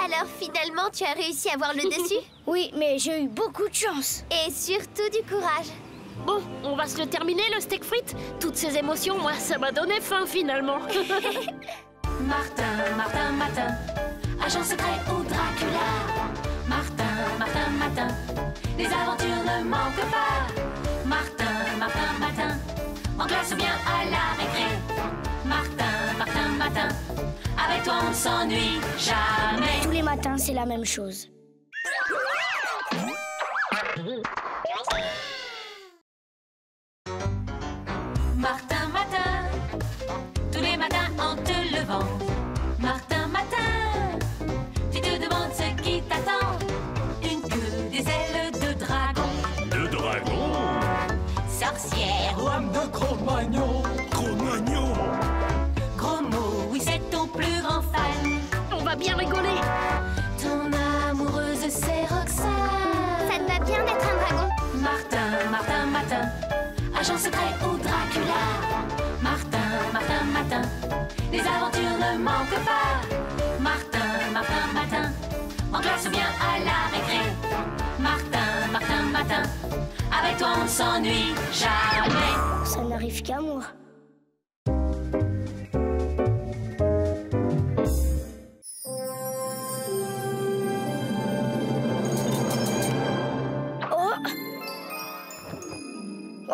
I: Alors finalement, tu as réussi à avoir le dessus?
D: Oui, mais j'ai eu beaucoup de chance.
I: Et surtout du courage.
G: Bon, on va se le terminer, le steak frites. Toutes ces émotions, moi, ça m'a donné faim, finalement.
A: Martin, Martin, Matin, agent secret ou Dracula. Martin, Martin, Matin, les aventures ne manquent pas. Martin, Martin, Matin, en classe ou bien à la récré. Martin, Martin, Matin, avec toi on ne s'ennuie jamais.
D: Tous les matins, c'est la même chose.
A: Martin, Matin, tous les matins en te levant. Martin, Matin, tu te demandes ce qui t'attend. Une queue, des ailes de dragon.
C: De dragon?
A: Sorcière.
C: Lame de Cro-Magnon. Cro-Magnon.
A: Gros mot, oui c'est ton plus grand fan.
G: On va bien rigoler.
A: Ton amoureuse c'est Roxane.
I: Ça te va bien d'être un dragon?
A: Martin, Martin, Matin, agent secret ou Dracula. Martin, Martin, Matin, les aventures ne manquent pas. Martin, Martin, Matin, en classe ou bien à la récré. Martin, Martin, Matin, avec toi on ne s'ennuie jamais.
D: Ça n'arrive qu'à moi.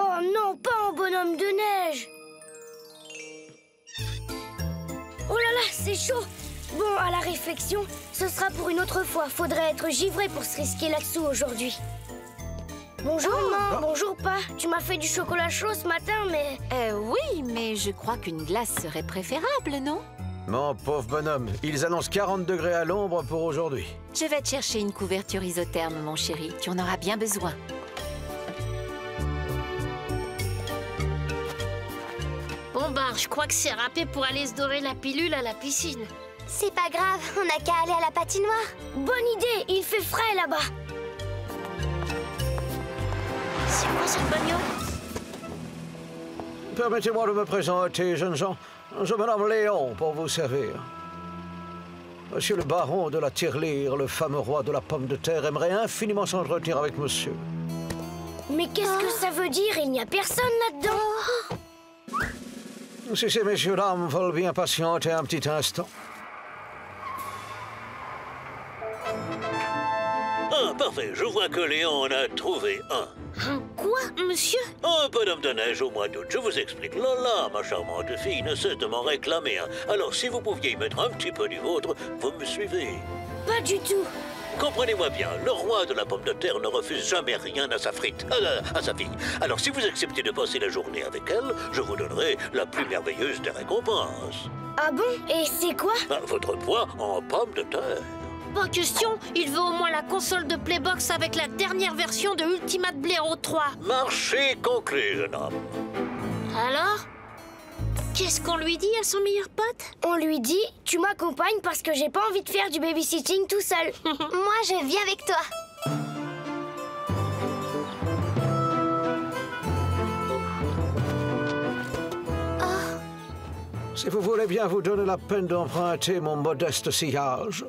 D: Oh non, pas en bonhomme de neige. Oh là là, c'est chaud. Bon, à la réflexion, ce sera pour une autre fois. Faudrait être givré pour se risquer là-dessous aujourd'hui. Bonjour, maman. Bonjour, pas. Tu m'as fait du chocolat chaud ce matin, mais...
E: Oui, mais je crois qu'une glace serait préférable, non?
F: Mon pauvre bonhomme, ils annoncent 40 degrés à l'ombre pour aujourd'hui.
E: Je vais te chercher une couverture isotherme, mon chéri. Tu en auras bien besoin.
G: Bon ben, je crois que c'est râpé pour aller se dorer la pilule à la piscine.
I: C'est pas grave, on n'a qu'à aller à la patinoire.
D: Bonne idée, il fait frais là-bas.
G: C'est quoi cette bagnole?
F: Permettez-moi de me présenter, jeunes gens. Je me nomme Léon pour vous servir. Monsieur le baron de la tirelire, le fameux roi de la pomme de terre, aimerait infiniment s'entretenir avec monsieur.
D: Mais qu'est-ce que ça veut dire? Il n'y a personne là-dedans.
F: Si ces messieurs dames veulent bien patienter un petit instant.
B: Ah, parfait. Je vois que Léon en a trouvé un.
G: Quoi, monsieur?
B: Un bonhomme de neige au mois d'août. Je vous explique. Lola, ma charmante fille, ne cesse de m'en réclamer un. Alors, si vous pouviez y mettre un petit peu du vôtre, vous me suivez?
D: Pas du tout.
B: Comprenez-moi bien, le roi de la pomme de terre ne refuse jamais rien à sa frite, à sa fille. Alors, si vous acceptez de passer la journée avec elle, je vous donnerai la plus merveilleuse des récompenses.
D: Ah bon? Et c'est quoi?
B: Votre poids en pomme de terre.
G: Pas question, il veut au moins la console de Playbox avec la dernière version de Ultimate Blaireau 3.
B: Marché conclu, jeune homme.
G: Alors? Qu'est-ce qu'on lui dit à son meilleur pote?
D: On lui dit, tu m'accompagnes parce que j'ai pas envie de faire du babysitting tout seul.
I: Moi, je viens avec toi.
F: Si vous voulez bien vous donner la peine d'emprunter mon modeste sillage.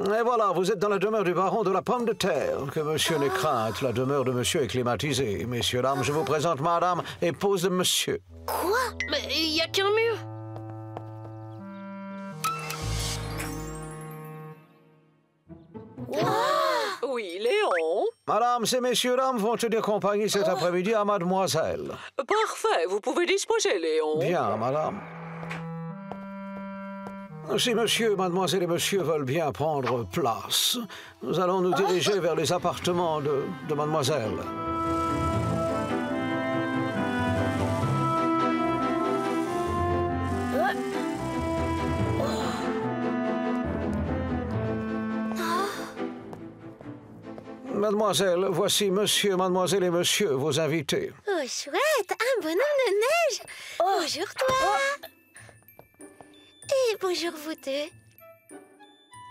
F: Et voilà, vous êtes dans la demeure du baron de la pomme de terre. Que monsieur n'ait crainte, la demeure de monsieur est climatisée. Messieurs, dames, je vous présente madame, épouse de monsieur.
G: Quoi? Mais il n'y a qu'un mur.
O: Oui, Léon?
F: Madame, ces messieurs, dames vont tenir compagnie cet après-midi à mademoiselle.
O: Parfait, vous pouvez disposer, Léon.
F: Bien, madame. Si monsieur, mademoiselle et monsieur veulent bien prendre place, nous allons nous diriger vers les appartements de mademoiselle. Mademoiselle, voici monsieur, mademoiselle et monsieur, vos invités.
I: Oh, chouette, un bonhomme de neige. Bonjour, toi. Et bonjour, vous deux.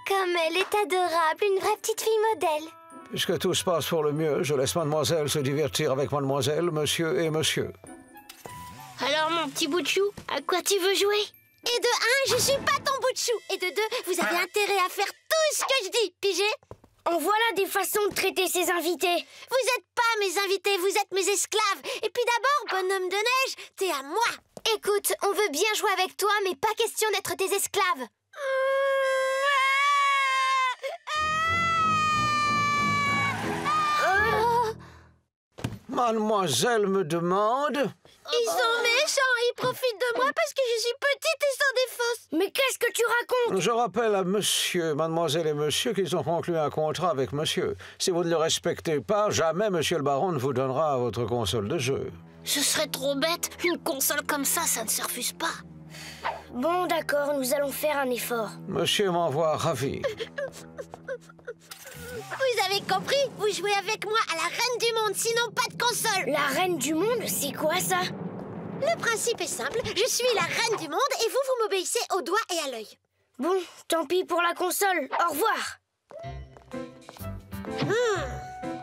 I: Comme elle est adorable, une vraie petite fille modèle.
F: Puisque tout se passe pour le mieux, je laisse mademoiselle se divertir avec mademoiselle, monsieur et monsieur.
G: Alors, mon petit bout de chou, à quoi tu veux jouer?
I: Et de un, je suis pas ton bout de chou. Et de deux, vous avez intérêt à faire tout ce que je dis, pigé?
D: En voilà des façons de traiter ses invités.
I: Vous êtes pas mes invités, vous êtes mes esclaves. Et puis d'abord, bonhomme de neige, t'es à moi. Écoute, on veut bien jouer avec toi, mais pas question d'être tes esclaves.
F: Mademoiselle me demande...
I: Ils sont méchants, ils profitent de moi parce que je suis petite et sans défense.
D: Mais qu'est-ce que tu racontes?
F: Je rappelle à monsieur, mademoiselle et monsieur qu'ils ont conclu un contrat avec monsieur. Si vous ne le respectez pas, jamais monsieur le baron ne vous donnera votre console de jeu.
G: Ce serait trop bête. Une console comme ça ne se refuse pas.
D: Bon, d'accord, nous allons faire un effort.
F: Monsieur m'envoie ravi.
I: Vous avez compris? Vous jouez avec moi à la reine du monde, sinon pas de console.
D: La reine du monde, c'est quoi ça?
I: Le principe est simple, je suis la reine du monde et vous, vous m'obéissez au doigt et à l'œil.
D: Bon, tant pis pour la console. Au revoir.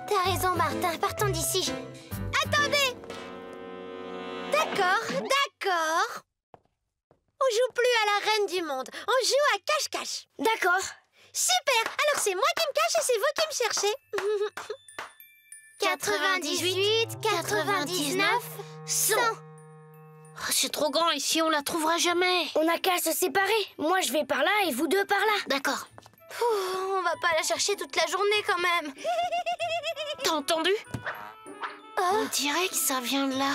I: T'as raison, Martin, partons d'ici. Attendez! D'accord, d'accord. On joue plus à la reine du monde, on joue à cache-cache.
D: D'accord.
I: Super! Alors c'est moi qui me cache et c'est vous qui me cherchez. 98, 99, 100.
G: Oh, c'est trop grand ici, on la trouvera jamais.
D: On n'a qu'à se séparer. Moi, je vais par là et vous deux par là.
G: D'accord.
I: On va pas la chercher toute la journée quand même.
G: T'as entendu? On dirait que ça vient de là.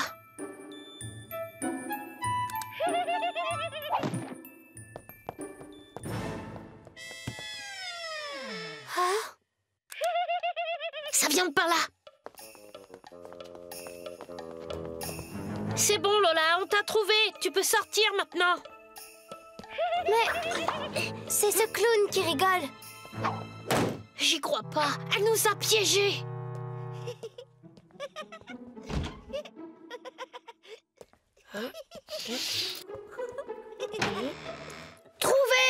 G: Ça vient de par là. C'est bon, Lola, on t'a trouvé. Tu peux sortir maintenant.
I: Mais c'est ce clown qui rigole.
G: J'y crois pas. Elle nous a piégés.
D: Trouvé!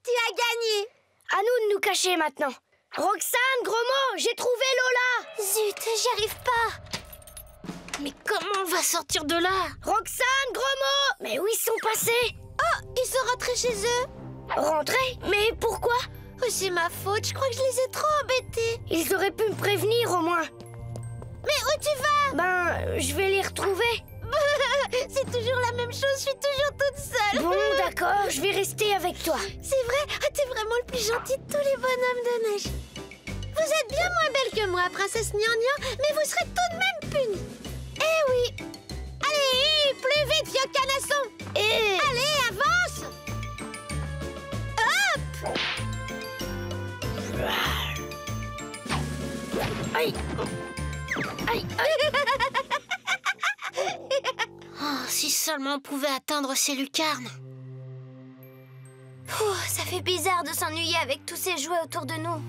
I: Tu as gagné.
D: À nous de nous cacher maintenant. Roxane, gros mot, j'ai trouvé Lola.
I: Zut, j'y arrive pas.
G: Mais comment on va sortir de là?
D: Roxane, gros mot. Mais où ils sont passés?
I: Oh, ils sont rentrés chez eux.
D: Rentrés? Mais pourquoi?
I: Oh, c'est ma faute, je crois que je les ai trop embêtés.
D: Ils auraient pu me prévenir au moins.
I: Mais où tu vas?
D: Ben, je vais les retrouver.
I: C'est toujours la même chose, je suis toujours toute seule.
D: Bon, d'accord, je vais rester avec toi.
I: C'est vrai? T'es vraiment le plus gentil de tous les bonhommes de neige. Vous êtes bien moins belle que moi, princesse Gnangnan, mais vous serez tout de même punie. Eh oui. Allez, plus vite, vieux canasson. Allez, avance. Hop.
D: Aïe. Aïe, aïe.
I: Oh, si seulement on pouvait atteindre ces lucarnes.
D: Oh, ça fait bizarre de s'ennuyer avec tous ces jouets autour de nous.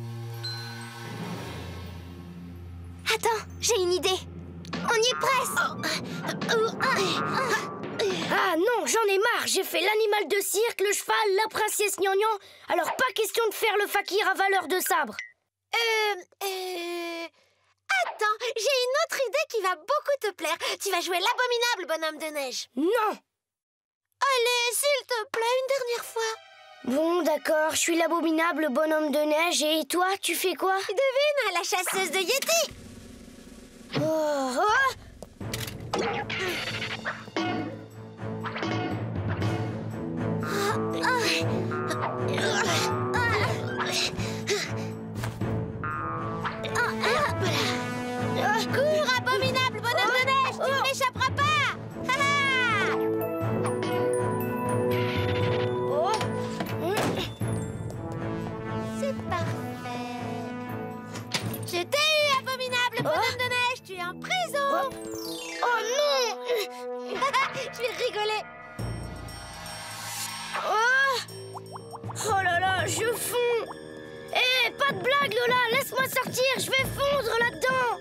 I: Attends, j'ai une idée. On y est presque.
D: Ah non, j'en ai marre. J'ai fait l'animal de cirque, le cheval, la princesse Gnangnan. Alors pas question de faire le fakir à valeur de sabre.
I: Attends, j'ai une autre idée qui va beaucoup te plaire. Tu vas jouer l'abominable bonhomme de neige.
D: Non.
I: Allez, s'il te plaît, une dernière fois.
D: Bon, d'accord, je suis l'abominable bonhomme de neige. Et toi, tu fais quoi?
I: Devine, la chasseuse de Yeti.
D: Oh.
I: Cours, abominable bonhomme de neige, tu ne m'échapperas pas. C'est parfait. Je t'ai eu, abominable bonhomme de neige, tu es en prison.
D: Oh non.
I: Je vais rigoler.
D: Oh là là, je fonds. Eh, pas de blague, Lola, laisse-moi sortir, je vais fondre là-dedans.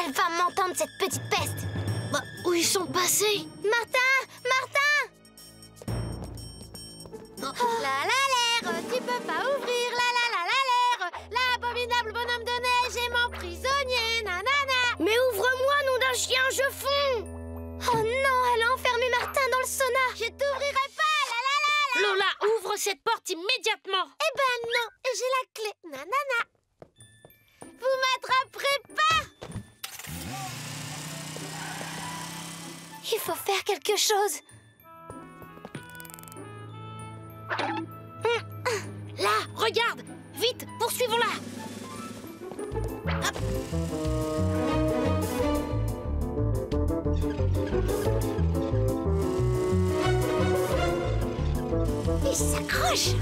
I: Elle va m'entendre, cette petite peste. Bah, où ils sont passés? Martin! La l'air, tu peux pas ouvrir, la l'air. L'abominable bonhomme de neige est mon prisonnier, nanana.
D: Mais ouvre-moi, nom d'un chien, je fonds.
I: Oh non, elle a enfermé Martin dans le sauna. Je t'ouvrirai pas, la.
G: Lola, ouvre cette porte immédiatement.
I: Eh ben non, j'ai la clé, nanana. Vous m'attraperez pas. Il faut faire quelque chose.
G: Là, regarde. Vite, poursuivons-la.
I: Il s'accroche.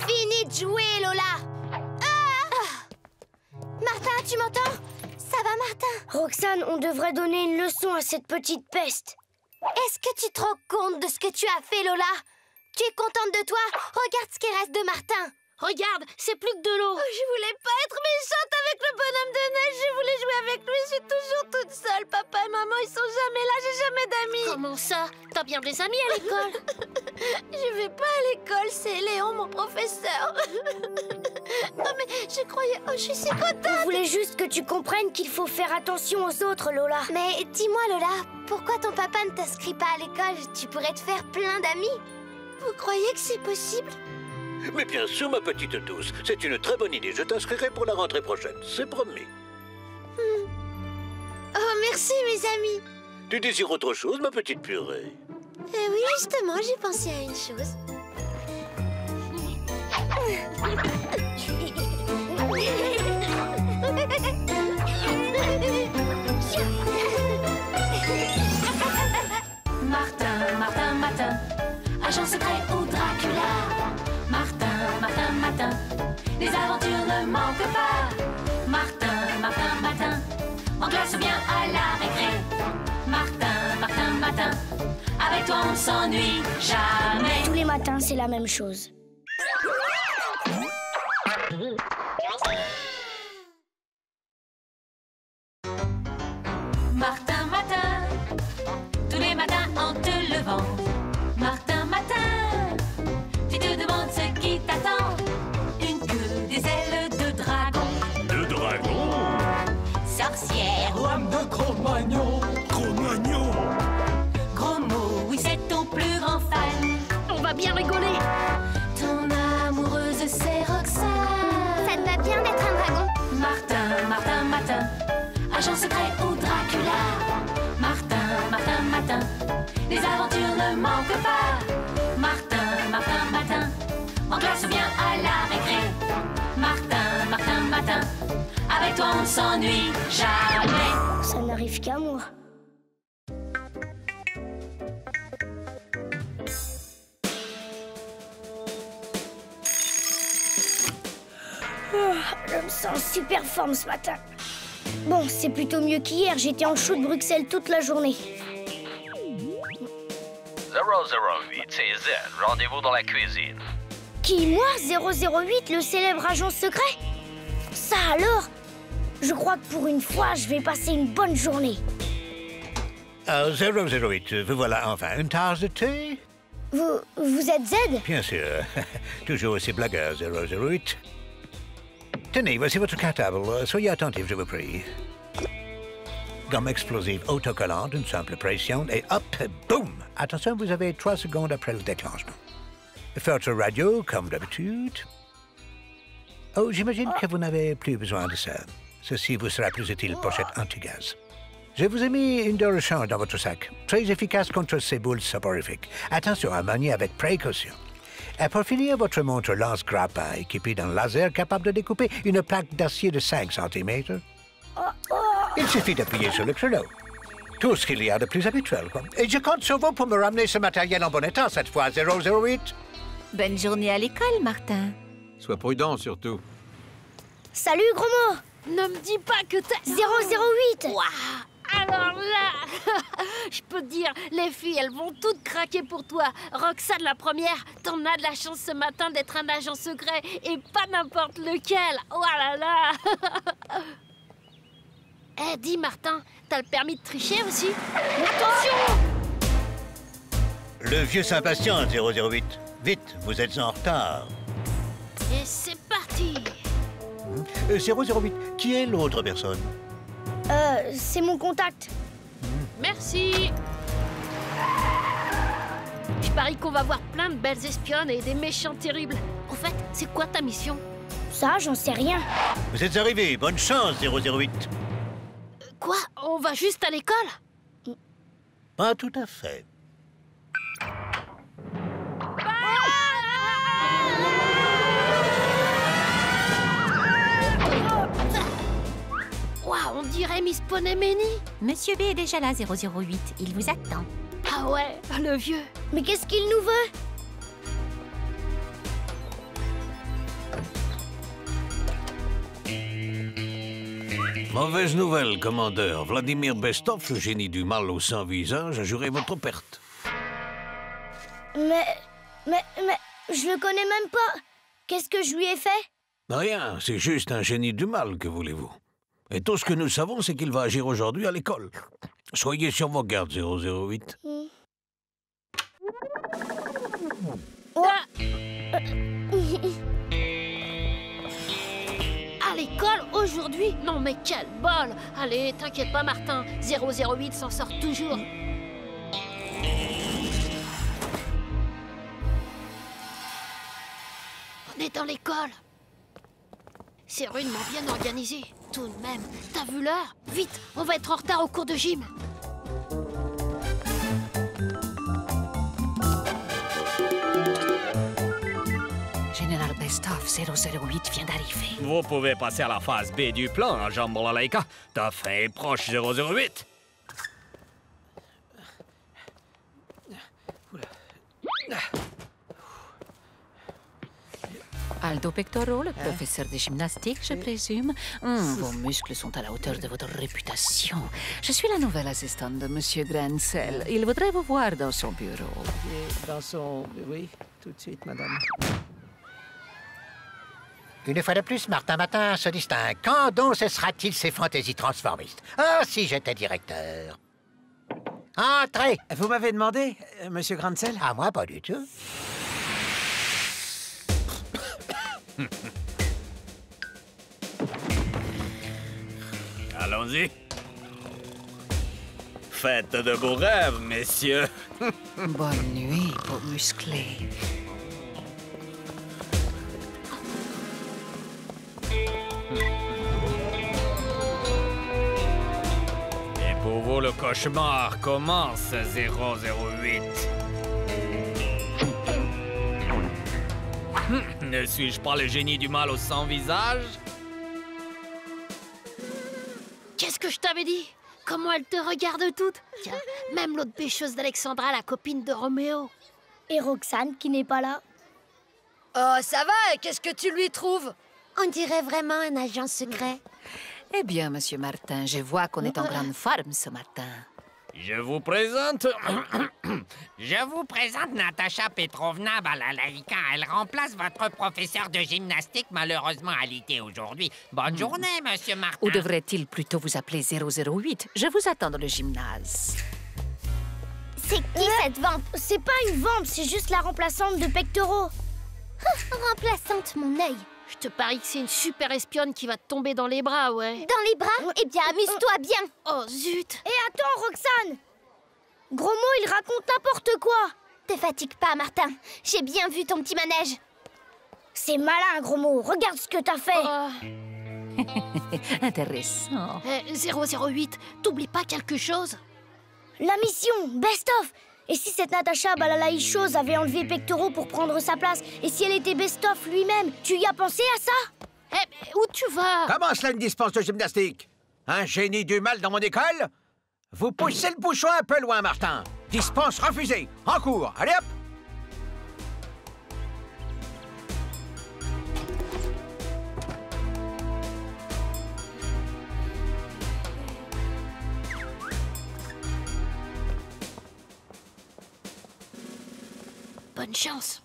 I: Fini de jouer, Lola. Martin, tu m'entends? Ça va, Martin?
D: Roxane, on devrait donner une leçon à cette petite peste.
I: Est-ce que tu te rends compte de ce que tu as fait, Lola? Tu es contente de toi? Regarde ce qui reste de Martin.
G: Regarde, c'est plus que de l'eau.
I: Oh, je voulais pas être méchante avec le bonhomme de neige. Je voulais jouer avec lui. Je suis toujours toute seule. Papa et maman, ils sont jamais là. J'ai jamais d'amis.
G: Comment ça? T'as bien des amis à l'école?
I: Je vais pas à l'école. C'est Léon, mon professeur. Oh, mais je croyais... Oh, je suis si contente.
D: Je voulais juste que tu comprennes qu'il faut faire attention aux autres, Lola.
I: Mais dis-moi, Lola, pourquoi ton papa ne t'inscrit pas à l'école? Tu pourrais te faire plein d'amis. Vous croyez que c'est possible?
B: Mais bien sûr, ma petite douce, c'est une très bonne idée. Je t'inscrirai pour la rentrée prochaine, c'est promis.
I: Oh, merci, mes amis.
B: Tu désires autre chose, ma petite purée?
I: Oui, justement, j'ai pensé à une chose.
A: Martin, agent secret ou Dracula. Martin, classe ou bien à la récré. Martin, Martin, Matin, avec toi on s'ennuie jamais.
D: Tous les matins, c'est la même chose.
A: Martin, Matin, tous les matins en te levant. Martin, Matin, tu te demandes ce qui t'attend. Une queue, des ailes de dragon.
C: De dragon?
A: Sorcière ou
C: Homme de Cro-Magnon. Cro-Magnon.
A: gros mot, oui c'est ton plus grand fan.
G: On va bien rigoler.
A: Ton amoureuse c'est Roxane.
I: Ça te va bien d'être un dragon?
A: Martin, Martin, Matin, agent secret ou Dracula. Martin, Martin, Matin, les aventures ne manquent pas. Martin, Martin, Matin, en classe ou bien à la récré. Martin, Martin, Matin, avec toi on ne s'ennuie jamais.
D: Ça n'arrive qu'à moi. Oh, je me sens super forme ce matin. Bon, c'est plutôt mieux qu'hier. J'étais en chou de Bruxelles toute la journée.
P: 008, c'est Z. Rendez-vous dans la cuisine.
D: Qui, moi 008, le célèbre agent secret? Ça alors? Je crois que pour une fois, je vais passer une bonne journée.
B: 008, vous voilà enfin. Une tasse de thé?
D: Vous êtes Z?
B: Bien sûr. Toujours aussi blagueur, 008. Tenez, voici votre cartable. Soyez attentif, je vous prie. Gomme explosive autocollante, une simple pression, et hop, boum! Attention, vous avez 3 secondes après le déclenchement. Filtre radio, comme d'habitude. Oh, j'imagine que vous n'avez plus besoin de ça. Ceci vous sera plus utile pour cette anti-gaz. Je vous ai mis une de rechange dans votre sac. Très efficace contre ces boules soporifiques. Attention à manier avec précaution. Et pour finir, votre montre lance-grappin équipée d'un laser capable de découper une plaque d'acier de 5 cm. Il suffit d'appuyer sur le chrono. Tout ce qu'il y a de plus habituel, quoi. Et je compte sur vous pour me ramener ce matériel en bon état cette fois, 008.
E: Bonne journée à l'école, Martin.
F: Sois prudent, surtout.
D: Salut, gros mot!
G: Ne me dis pas que t'es...
D: 008!
G: Waouh! Alors là, je peux te dire, les filles, elles vont toutes craquer pour toi. Roxane, la première, t'en as de la chance ce matin d'être un agent secret et pas n'importe lequel. Oh là là! Eh, dis Martin, t'as le permis de tricher aussi? Attention!
B: Le vieux s'impatiente, 008. Vite, vous êtes en retard.
G: Et c'est parti!
B: 008, qui est l'autre personne?
D: C'est mon contact.
G: Merci! Je parie qu'on va voir plein de belles espionnes et des méchants terribles. En fait, c'est quoi ta mission?
D: Ça, j'en sais rien.
B: Vous êtes arrivé, bonne chance, 008.
G: Quoi? On va juste à l'école?
B: Pas tout à fait.
G: Waouh, on dirait Miss Ponemeni.
E: Monsieur B est déjà là, 008. Il vous attend.
G: Ah ouais, le vieux.
D: Mais qu'est-ce qu'il nous veut?
Q: Mauvaise nouvelle, commandeur. Vladimir Bestov, le génie du mal au sans visage, a juré votre perte.
D: Mais, je le connais même pas. Qu'est-ce que je lui ai fait?
Q: Rien, c'est juste un génie du mal, que voulez-vous. Et tout ce que nous savons, c'est qu'il va agir aujourd'hui à l'école. Soyez sur vos gardes, 008.
G: À l'école aujourd'hui? Non mais quel bol! Allez, t'inquiète pas Martin, 008 s'en sort toujours. On est dans l'école. C'est rudement bien organisé. Tout de même, t'as vu l'heure? Vite, on va être en retard au cours de gym.
L: Général Bestov, 008 vient d'arriver.
N: Vous pouvez passer à la phase B du plan, agent Bolalaika. Ta fin est proche, 008.
L: Aldo Pectoro, le professeur de gymnastique, je présume. Vos muscles sont à la hauteur de votre réputation. Je suis la nouvelle assistante de Monsieur Grancel. Il voudrait vous voir dans son bureau.
R: Dans son... Oui, tout de suite, madame.
K: Une fois de plus, Martin Matin se distingue. Quand donc cessera-t-il ces fantaisies transformistes? Ah, si j'étais directeur. Entrez!
R: Vous m'avez demandé, Monsieur Grancel?
K: À moi, pas du tout.
N: Allons-y. Faites de beaux rêves, messieurs.
L: Bonne nuit, beau musclé.
N: Et pour vous, le cauchemar commence, 008. Ne suis-je pas le génie du mal au sans visage?
G: Qu'est-ce que je t'avais dit? Comment elle te regarde toute? Tiens, même l'autre pêcheuse d'Alexandra, la copine de Roméo.
D: Et Roxane, qui n'est pas là.
J: Oh, ça va, qu'est-ce que tu lui trouves? On dirait vraiment un agent secret.
L: Eh bien, Monsieur Martin, je vois qu'on est en grande forme ce matin.
N: Je vous présente...
M: Je vous présente Natacha Petrovna Balalaïka. Elle remplace votre professeur de gymnastique, malheureusement alité aujourd'hui. Bonne journée, Monsieur Martin.
L: Ou devrait-il plutôt vous appeler 008? Je vous attends dans le gymnase.
D: C'est qui cette vampe? C'est pas une vampe, c'est juste la remplaçante de Pectoro.
I: Remplaçante, mon œil.
G: Je te parie que c'est une super espionne qui va te tomber dans les bras, ouais.
I: Dans les bras? Eh bien, amuse-toi bien.
G: Oh, zut.
D: Et attends, Roxane! Gros mot, il raconte n'importe quoi.
I: Te fatigue pas, Martin. J'ai bien vu ton petit manège.
D: C'est malin, Gros mot. Regarde ce que t'as fait.
L: Intéressant.
G: 008, t'oublies pas quelque chose?
D: La mission, best-of. Et si cette Natacha Balalaï-chose avait enlevé Pectoro pour prendre sa place? Et si elle était best-of lui-même? Tu y as pensé à ça?
G: Eh, où tu vas?
F: Comment cela, une dispense de gymnastique? Un génie du mal dans mon école? Vous poussez le bouchon un peu loin, Martin. Dispense refusée. En cours. Allez hop!
G: Bonne chance.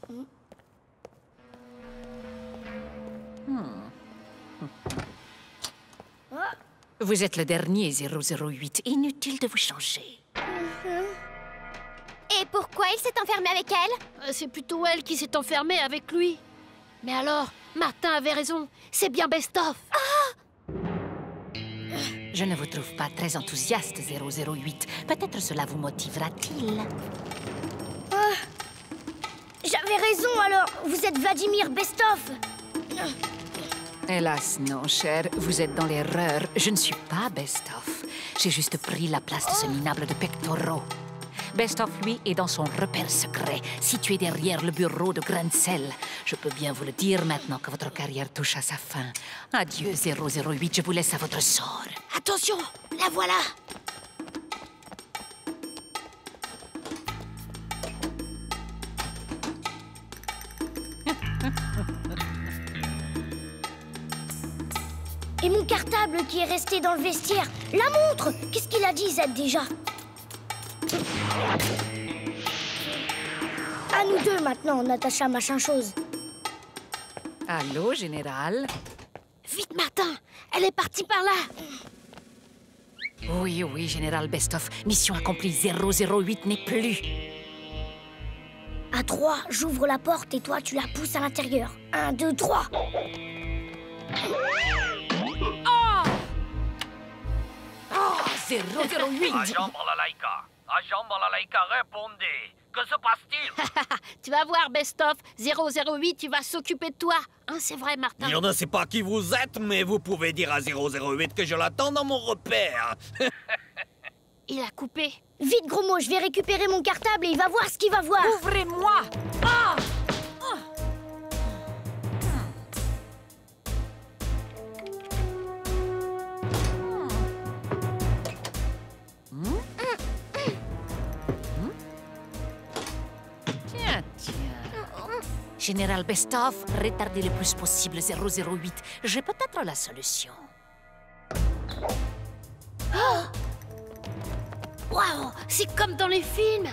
L: Vous êtes le dernier 008. Inutile de vous changer.
I: Et pourquoi il s'est enfermé avec elle?
G: C'est plutôt elle qui s'est enfermée avec lui. Mais alors, Martin avait raison. C'est bien best-of.
L: Je ne vous trouve pas très enthousiaste, 008. Peut-être cela vous motivera-t-il.
D: J'avais raison, alors. Vous êtes Vladimir Bestov.
L: Hélas, non, cher. Vous êtes dans l'erreur. Je ne suis pas Bestov. J'ai juste pris la place de ce minable de Pectoro. Bestov, lui, est dans son repère secret, situé derrière le bureau de Grancel. Je peux bien vous le dire maintenant que votre carrière touche à sa fin. Adieu, 008. Je vous laisse à votre sort.
G: Attention, la voilà.
D: Et mon cartable qui est resté dans le vestiaire. La montre! Qu'est-ce qu'il a dit, Z, déjà? À nous deux, maintenant, Natacha machin-chose.
L: Allô, général?
G: Vite, Martin! Elle est partie par là!
L: Oui, oui, général Bestov. Mission accomplie. 008 n'est plus.
D: À 3, j'ouvre la porte et toi, tu la pousses à l'intérieur. 1, 2, 3.
L: Oh, 008!
P: Agent Balalaïka! Agent Balalaïka, répondez! Que se passe-t-il?
G: Tu vas voir, Bestov. 008, il va s'occuper de toi. Hein, c'est vrai, Martin.
N: Je ne sais pas qui vous êtes, mais vous pouvez dire à 008 que je l'attends dans mon repère.
G: Il a coupé.
D: Vite, gros mot, je vais récupérer mon cartable et il va voir ce qu'il va voir.
L: Ouvrez-moi! Ah! Général Bestov, retardez le plus possible 008. J'ai peut-être la solution.
G: Oh! Waouh, c'est comme dans les films.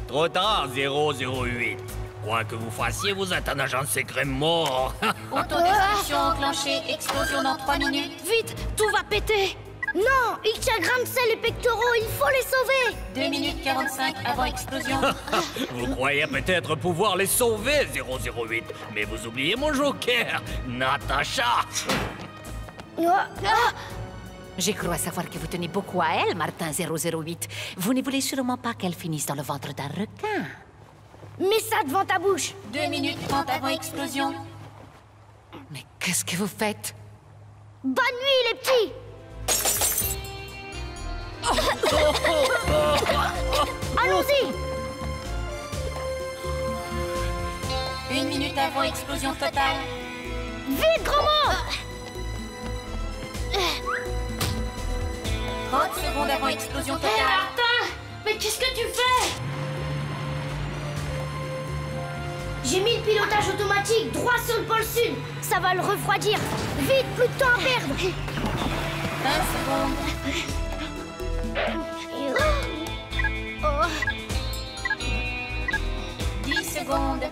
P: Trop tard, 008. Quoi que vous fassiez, vous êtes un agent secret mort.
A: Autodestruction enclenchée, explosion dans 3 minutes.
G: Vite, tout va péter.
D: Non, il tient Grancel et pectoraux, il faut les sauver.
A: 2 minutes 45 avant explosion.
P: Vous croyez peut-être pouvoir les sauver, 008. Mais vous oubliez mon joker, Natacha.
L: J'ai cru à savoir que vous tenez beaucoup à elle, Martin 008. Vous ne voulez sûrement pas qu'elle finisse dans le ventre d'un requin.
D: Mets ça devant ta bouche.
A: 2 minutes 30 avant explosion.
L: Mais qu'est-ce que vous faites?
D: Bonne nuit, les petits. Allons-y.
A: 1 minute avant explosion totale.
D: Vite, gros mot.
A: 30 secondes avant explosion totale.
G: Hé, Martin! Mais qu'est-ce que tu fais?
D: J'ai mis le pilotage automatique droit sur le pôle sud. Ça va le refroidir. Vite, plus de temps à perdre.
A: 20 secondes. 10 secondes.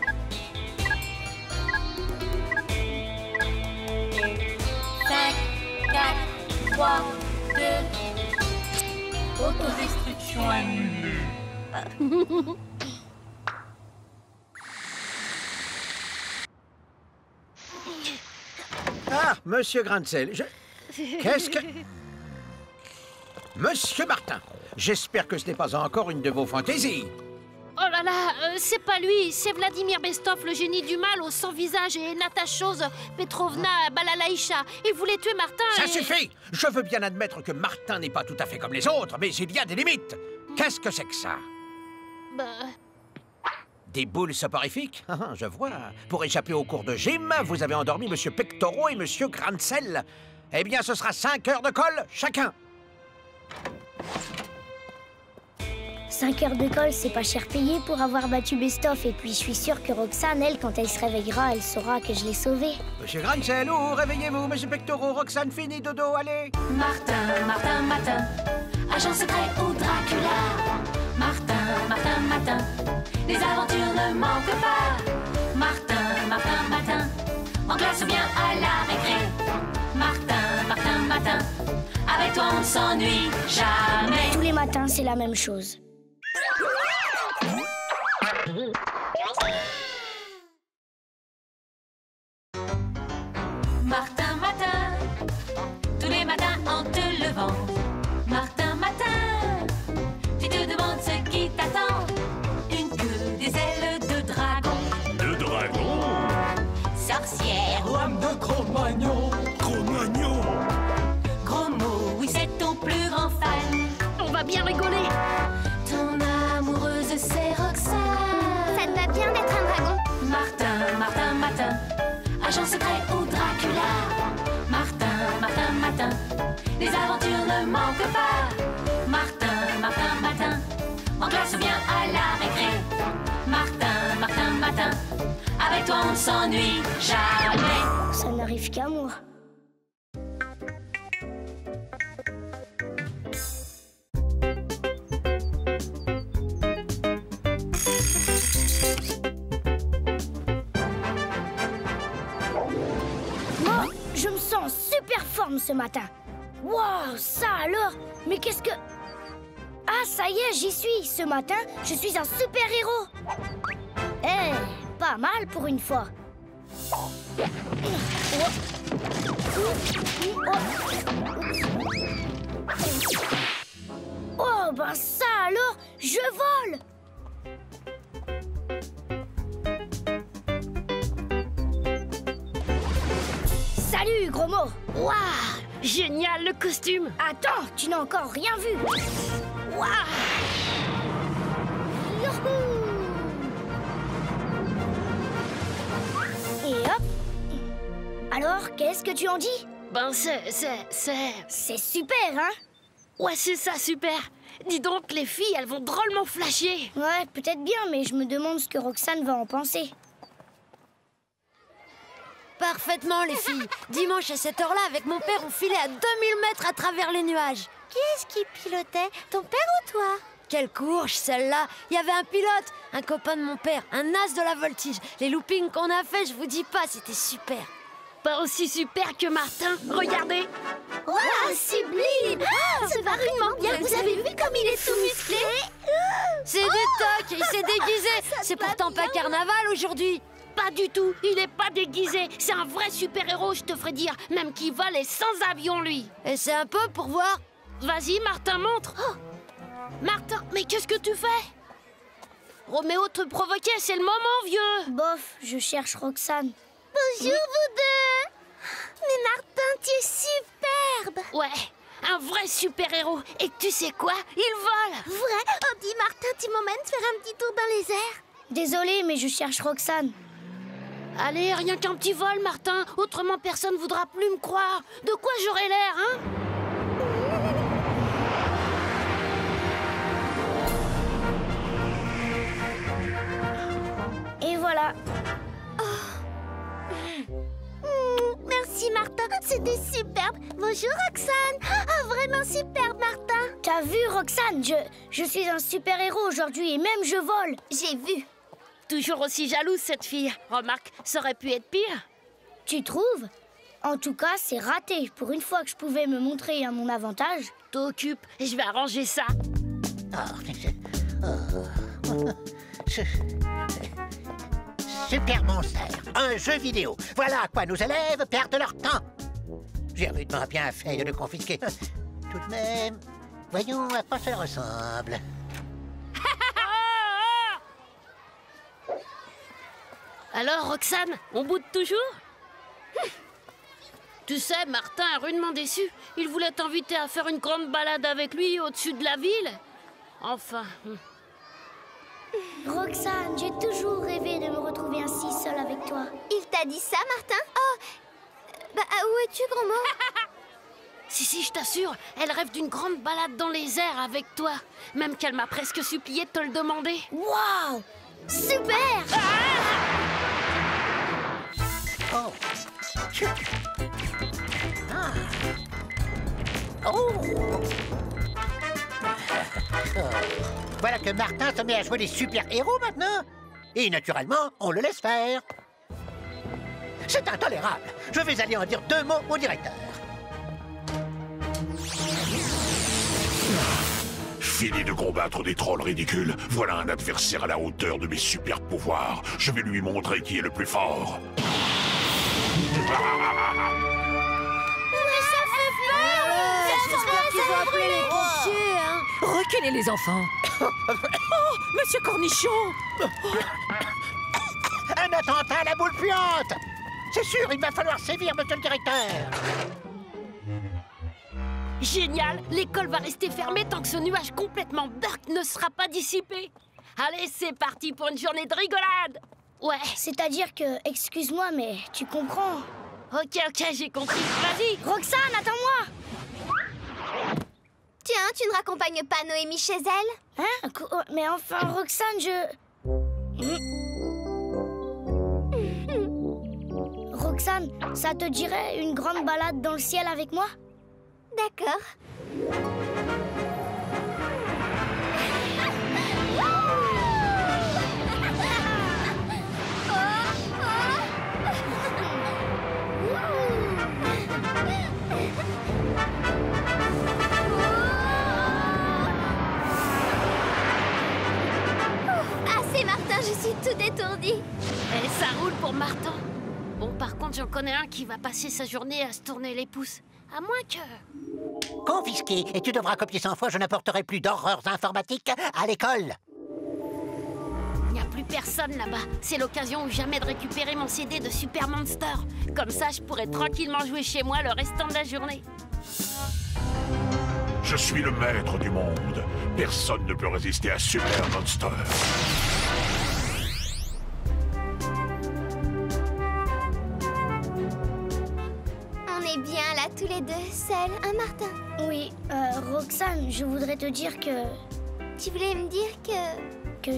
A: 5, 4, 3, 2. Autodestruction annulée.
F: Ah, Monsieur Grancel, Qu'est-ce que... Monsieur Martin, j'espère que ce n'est pas encore une de vos fantaisies.
G: Oh là là, c'est pas lui, c'est Vladimir Bestov, le génie du mal au sans visage, et Natachose Petrovna Balalaïcha. Ils voulaient tuer Martin.
F: Ça suffit. Je veux bien admettre que Martin n'est pas tout à fait comme les autres, mais il y a des limites. Qu'est-ce que c'est que ça?
G: Bah...
F: Des boules soporifiques? Je vois. Pour échapper au cours de gym, vous avez endormi Monsieur Pectoraux et Monsieur Grancel. Eh bien, ce sera 5 heures de colle chacun.
D: 5 heures de colle, c'est pas cher payé pour avoir battu Bestov. Et puis, je suis sûre que Roxane, elle, quand elle se réveillera, elle saura que je l'ai sauvé.
F: Monsieur Grancel, oh, réveillez-vous. Monsieur Pectoraux, Roxane, fini, dodo, allez.
A: Martin, Martin, Martin, agent secret ou Dracula. Martin, Martin, Martin, les aventures ne manquent pas. Martin, Martin, Martin, en classe ou bien à la récré. Martin, Martin, Martin, avec toi on ne s'ennuie jamais.
D: Tous les matins, c'est la même chose.
A: Martin, Martin, tous les matins en te levant. Martin, Martin, tu te demandes ce qui t'attend. Une queue, des ailes de dragon.
C: De dragon?
A: Sorcière ou
C: Lame de Cro-Magnon. Cro-Magnon.
A: gros mot, oui c'est ton plus grand fan.
G: On va bien rigoler.
A: Ton amoureuse c'est Roxane.
I: Ça te va bien d'être un dragon?
A: Martin, Martin, Martin, agent secret ou Dracula. Martin, Martin, Martin, les aventures ne manquent pas. Martin, Martin, Martin, en classe ou bien à la récré. Martin, Martin, Martin, avec toi on ne s'ennuie jamais.
D: Ça n'arrive qu'à moi. Moi, je me sens super forme ce matin. Waouh, ça alors? Mais qu'est-ce que... Ah, ça y est, j'y suis. Ce matin, je suis un super-héros. Eh, pas mal pour une fois. Oh, ben ça alors, je vole! Salut, gros mot!
G: Waouh, génial le costume.
D: Attends, tu n'as encore rien vu! Waouh! Youhou! Et hop! Alors, qu'est-ce que tu en dis?
G: Ben c'est...
D: C'est super, hein?
G: Ouais, c'est ça, super. Dis donc, les filles, elles vont drôlement flasher.
D: Ouais, peut-être bien, mais je me demande ce que Roxane va en penser.
J: Parfaitement, les filles. Dimanche à cette heure-là, avec mon père, on filait à 2000 mètres à travers les nuages.
I: Qui est-ce qui pilotait? Ton père ou toi?
J: Quelle courge, celle-là! Il y avait un pilote, un copain de mon père, un as de la voltige. Les loopings qu'on a fait, je vous dis pas, c'était super.
G: Pas aussi super que Martin. Regardez.
I: Waouh, sublime! Ah, c'est vraiment bien. Vous avez vu comme il est tout musclé?
J: C'est du toc, il s'est déguisé. C'est pourtant pas carnaval aujourd'hui.
G: Pas du tout, il n'est pas déguisé. C'est un vrai super-héros, je te ferai dire. Même qui vole et sans avion, lui.
J: Et c'est un peu pour voir.
G: Vas-y, Martin, montre. Oh. Martin, mais qu'est-ce que tu fais? Roméo te provoquait, c'est le moment, vieux.
D: Bof, je cherche Roxane.
I: Bonjour, vous deux. Mais Martin, tu es superbe.
G: Ouais, un vrai super-héros. Et tu sais quoi? Il vole.
I: Vrai? Oh, dis Martin, tu m'emmènes faire un petit tour dans les airs?
D: Désolée, mais je cherche Roxane.
G: Allez, rien qu'un petit vol, Martin. Autrement, personne voudra plus me croire. De quoi j'aurai l'air, hein?
D: Et voilà.
I: Merci, Martin. C'était superbe. Bonjour, Roxane. Ah, vraiment superbe, Martin.
D: T'as vu, Roxane? Je suis un super-héros aujourd'hui et même je vole.
I: J'ai vu.
G: Toujours aussi jalouse, cette fille. Remarque, ça aurait pu être pire.
D: Tu trouves? En tout cas, c'est raté. Pour une fois que je pouvais me montrer à mon avantage.
G: T'occupe, je vais arranger ça.
K: Super Monster, un jeu vidéo. Voilà à quoi nos élèves perdent leur temps. J'ai rudement bien fait de le confisquer. Tout de même, voyons à quoi ça ressemble.
G: Alors, Roxane, on boude toujours? Tu sais, Martin est rudement déçu. Il voulait t'inviter à faire une grande balade avec lui au-dessus de la ville. Enfin...
D: Roxane, j'ai toujours rêvé de me retrouver ainsi seule avec toi.
I: Il t'a dit ça, Martin? Oh, où es-tu, grand mot?
G: Si, je t'assure, elle rêve d'une grande balade dans les airs avec toi. Même qu'elle m'a presque supplié de te le demander.
D: Waouh! Super!
K: Oh. Oh. Voilà que Martin se met à jouer les super-héros maintenant. Et naturellement, on le laisse faire. C'est intolérable. Je vais aller en dire 2 mots au directeur.
C: Fini de combattre des trolls ridicules. Voilà un adversaire à la hauteur de mes super pouvoirs. Je vais lui montrer qui est le plus fort.
I: Mais ça fait peur!
J: J'espère qu'ils vont appeler les pompiers, hein.
L: Reculez, les enfants. Oh, Monsieur Cornichon.
K: Un attentat à la boule puante. C'est sûr, il va falloir sévir, monsieur le directeur.
G: Génial! L'école va rester fermée tant que ce nuage complètement dark ne sera pas dissipé. Allez, c'est parti pour une journée de rigolade. Ouais.
D: C'est-à-dire que, excuse-moi, mais tu comprends.
G: Ok, j'ai compris. Vas-y.
D: Roxane, attends-moi.
I: Tiens, tu ne raccompagnes pas Noémie chez elle?
D: Hein? Mais enfin, Roxane, Roxane, ça te dirait une grande balade dans le ciel avec moi?
I: D'accord. Assez, Martin, je suis tout étourdie.
G: Et ça roule pour Martin. Bon, par contre, j'en connais un qui va passer sa journée à se tourner les pouces. À moins que...
K: Confisqué, et tu devras copier 100 fois, je n'apporterai plus d'horreurs informatiques à l'école.
G: Il n'y a plus personne là-bas. C'est l'occasion ou jamais de récupérer mon CD de Super Monster. Comme ça, je pourrais tranquillement jouer chez moi le restant de la journée.
C: Je suis le maître du monde. Personne ne peut résister à Super Monster.
I: On est bien là voilà tous les deux, seuls, hein, Martin?
D: Oui, Roxane, je voudrais te dire que...
I: Tu voulais me dire que...
D: Que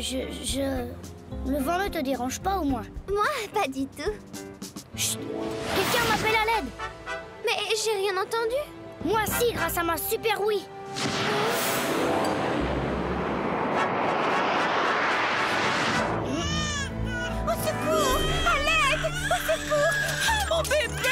D: Le vent ne te dérange pas, au moins?
I: Moi, pas du tout.
D: Chut! Quelqu'un m'appelle à l'aide!
I: Mais j'ai rien entendu.
D: Moi si, grâce à ma super oui.
I: Au secours! À l'aide! Au secours! Ah, mon bébé!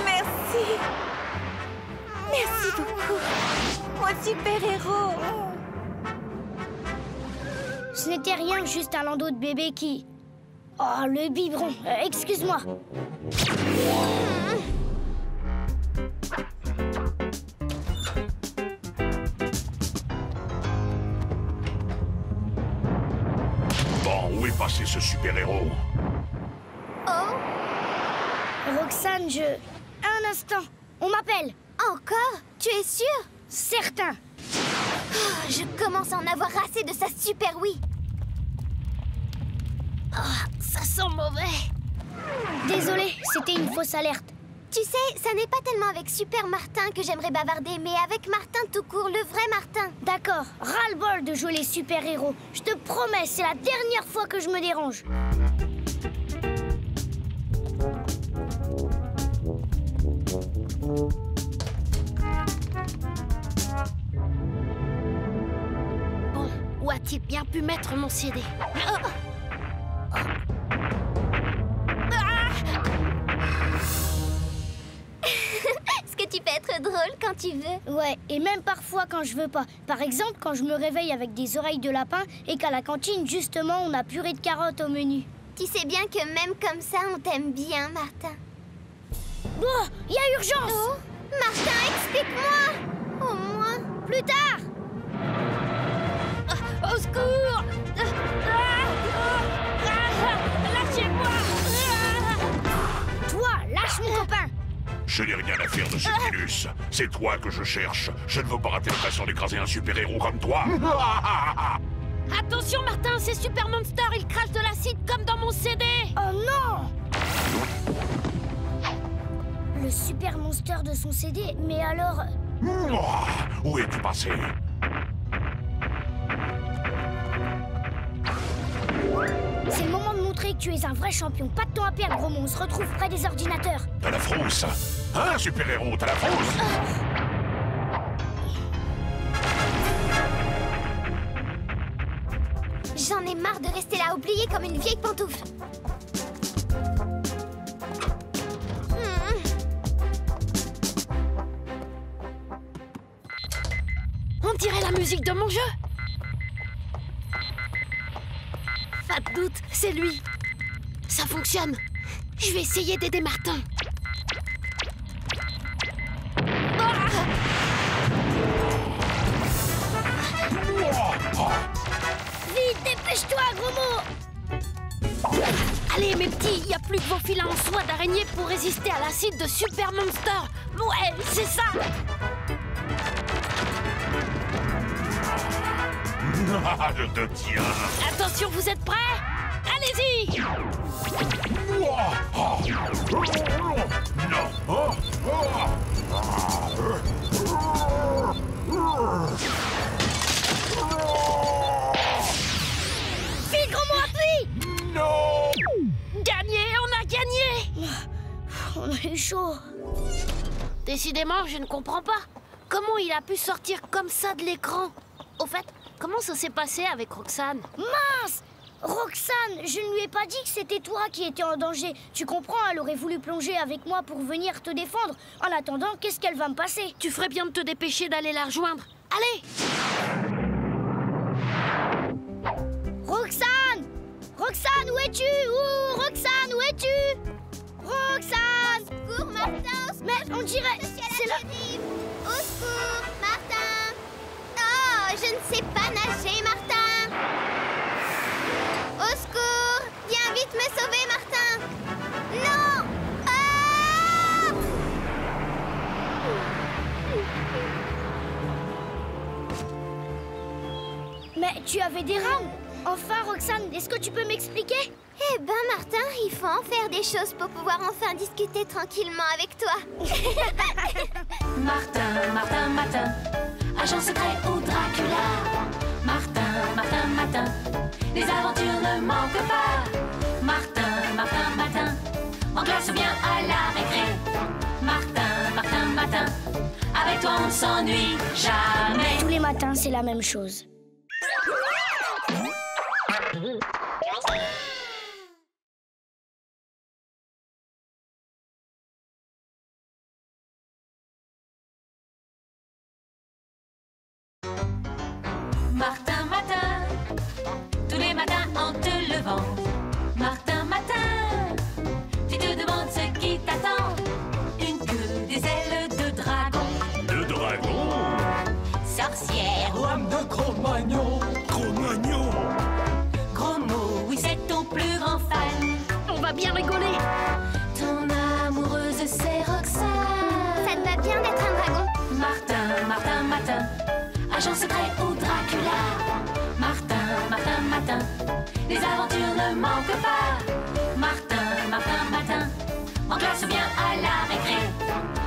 E: Merci. Merci beaucoup. Mon super-héros.
D: Ce n'était rien, juste un landau de bébé qui... Oh, le biberon. Excuse-moi.
C: Bon, où est passé ce super-héros?
I: Oh.
D: Roxane, Un instant. On m'appelle.
I: Encore? Tu es sûre?
D: Certain.
I: Oh, je commence à en avoir assez de sa super oui.
G: Oh, ça sent mauvais.
D: Désolée, c'était une fausse alerte.
I: Tu sais, ça n'est pas tellement avec Super Martin que j'aimerais bavarder, mais avec Martin tout court, le vrai Martin.
D: D'accord, ras-le-bol de jouer les super-héros. Je te promets, c'est la dernière fois que je me dérange.
G: Bon, où a-t-il bien pu mettre mon CD? Oh.
I: Est-ce que tu peux être drôle quand tu veux?
D: Ouais, et même parfois quand je veux pas. Par exemple, quand je me réveille avec des oreilles de lapin et qu'à la cantine, justement, on a purée de carottes au menu.
I: Tu sais bien que même comme ça, on t'aime bien, Martin.
D: Oh, il y a urgence!
I: Oh, Martin, explique-moi! Au moins.
D: Plus tard!
G: Au secours! Lâchez-moi!
D: Toi, lâche mon copain!
C: Je n'ai rien à faire de ce virus. C'est toi que je cherche. Je ne veux pas rater l'occasion d'écraser un super-héros comme toi.
G: Attention, Martin, c'est Super Monster, il crache de l'acide comme dans mon CD!
D: Oh non! Le Super Monster de son CD, mais alors...
C: Où es-tu passé?
D: C'est le moment de montrer que tu es un vrai champion. Pas de temps à perdre, Romo. On se retrouve près des ordinateurs.
C: T'as la frousse. Hein, super-héros, t'as la frousse.
I: J'en ai marre de rester là oublié comme une vieille pantoufle.
G: On dirait la musique de mon jeu. Pas de doute, c'est lui. Ça fonctionne. Je vais essayer d'aider Martin.
D: Vite, dépêche-toi, gros mot!
G: Allez, mes petits, il n'y a plus que vos filets en soie d'araignée pour résister à l'acide de Super Monster. Ouais, c'est ça.
C: Je te tiens.
G: Attention, vous êtes prêts? Allez-y!
D: File, gros mot, appuie!
C: Non!
G: Gagné, on a gagné!
D: On a eu chaud.
G: Décidément, je ne comprends pas. Comment il a pu sortir comme ça de l'écran? Au fait, comment ça s'est passé avec Roxane?
D: Mince! Roxane, je ne lui ai pas dit que c'était toi qui étais en danger. Tu comprends, elle aurait voulu plonger avec moi pour venir te défendre. En attendant, qu'est-ce qu'elle va me passer?
G: Tu ferais bien de te dépêcher d'aller la rejoindre. Allez!
D: Roxane! Roxane, où es-tu? Roxane, où es-tu? Roxane!
I: Au secours, Martin!
D: Mais on dirait...
I: C'est là! Au secours, Martin! Oh, je ne sais pas nager, Martin! Au secours! Viens vite me sauver, Martin! Non! Ah!
D: Mais tu avais des rames. Enfin, Roxane, est-ce que tu peux m'expliquer?
I: Eh ben, Martin, il faut en faire des choses pour pouvoir enfin discuter tranquillement avec toi.
A: Martin, Martin, Martin, agent secret ou Dracula. Martin, Martin, Martin, les aventures ne manquent pas. Martin, Martin, Martin, en classe ou bien à la récré. Martin, Martin, Martin, avec toi on ne s'ennuie jamais.
D: Tous les matins, c'est la même chose.
A: Martin, Martin, tous les matins en te levant. Martin, Martin, tu te demandes ce qui t'attend. Une queue, des ailes de dragon.
C: De dragon?
A: Sorcière ou homme de Cro-Magnon.
C: Cro-Magnon?
A: Gros mot, oui c'est ton plus grand fan.
G: On va bien rigoler.
A: Ton amoureuse c'est Roxane.
I: Ça te va bien d'être un dragon?
A: Martin, Martin, Martin, agent secret ou Dracula. Martin, Martin, Martin, les aventures ne manquent pas. Martin, Martin, Martin, en classe ou bien à la récré.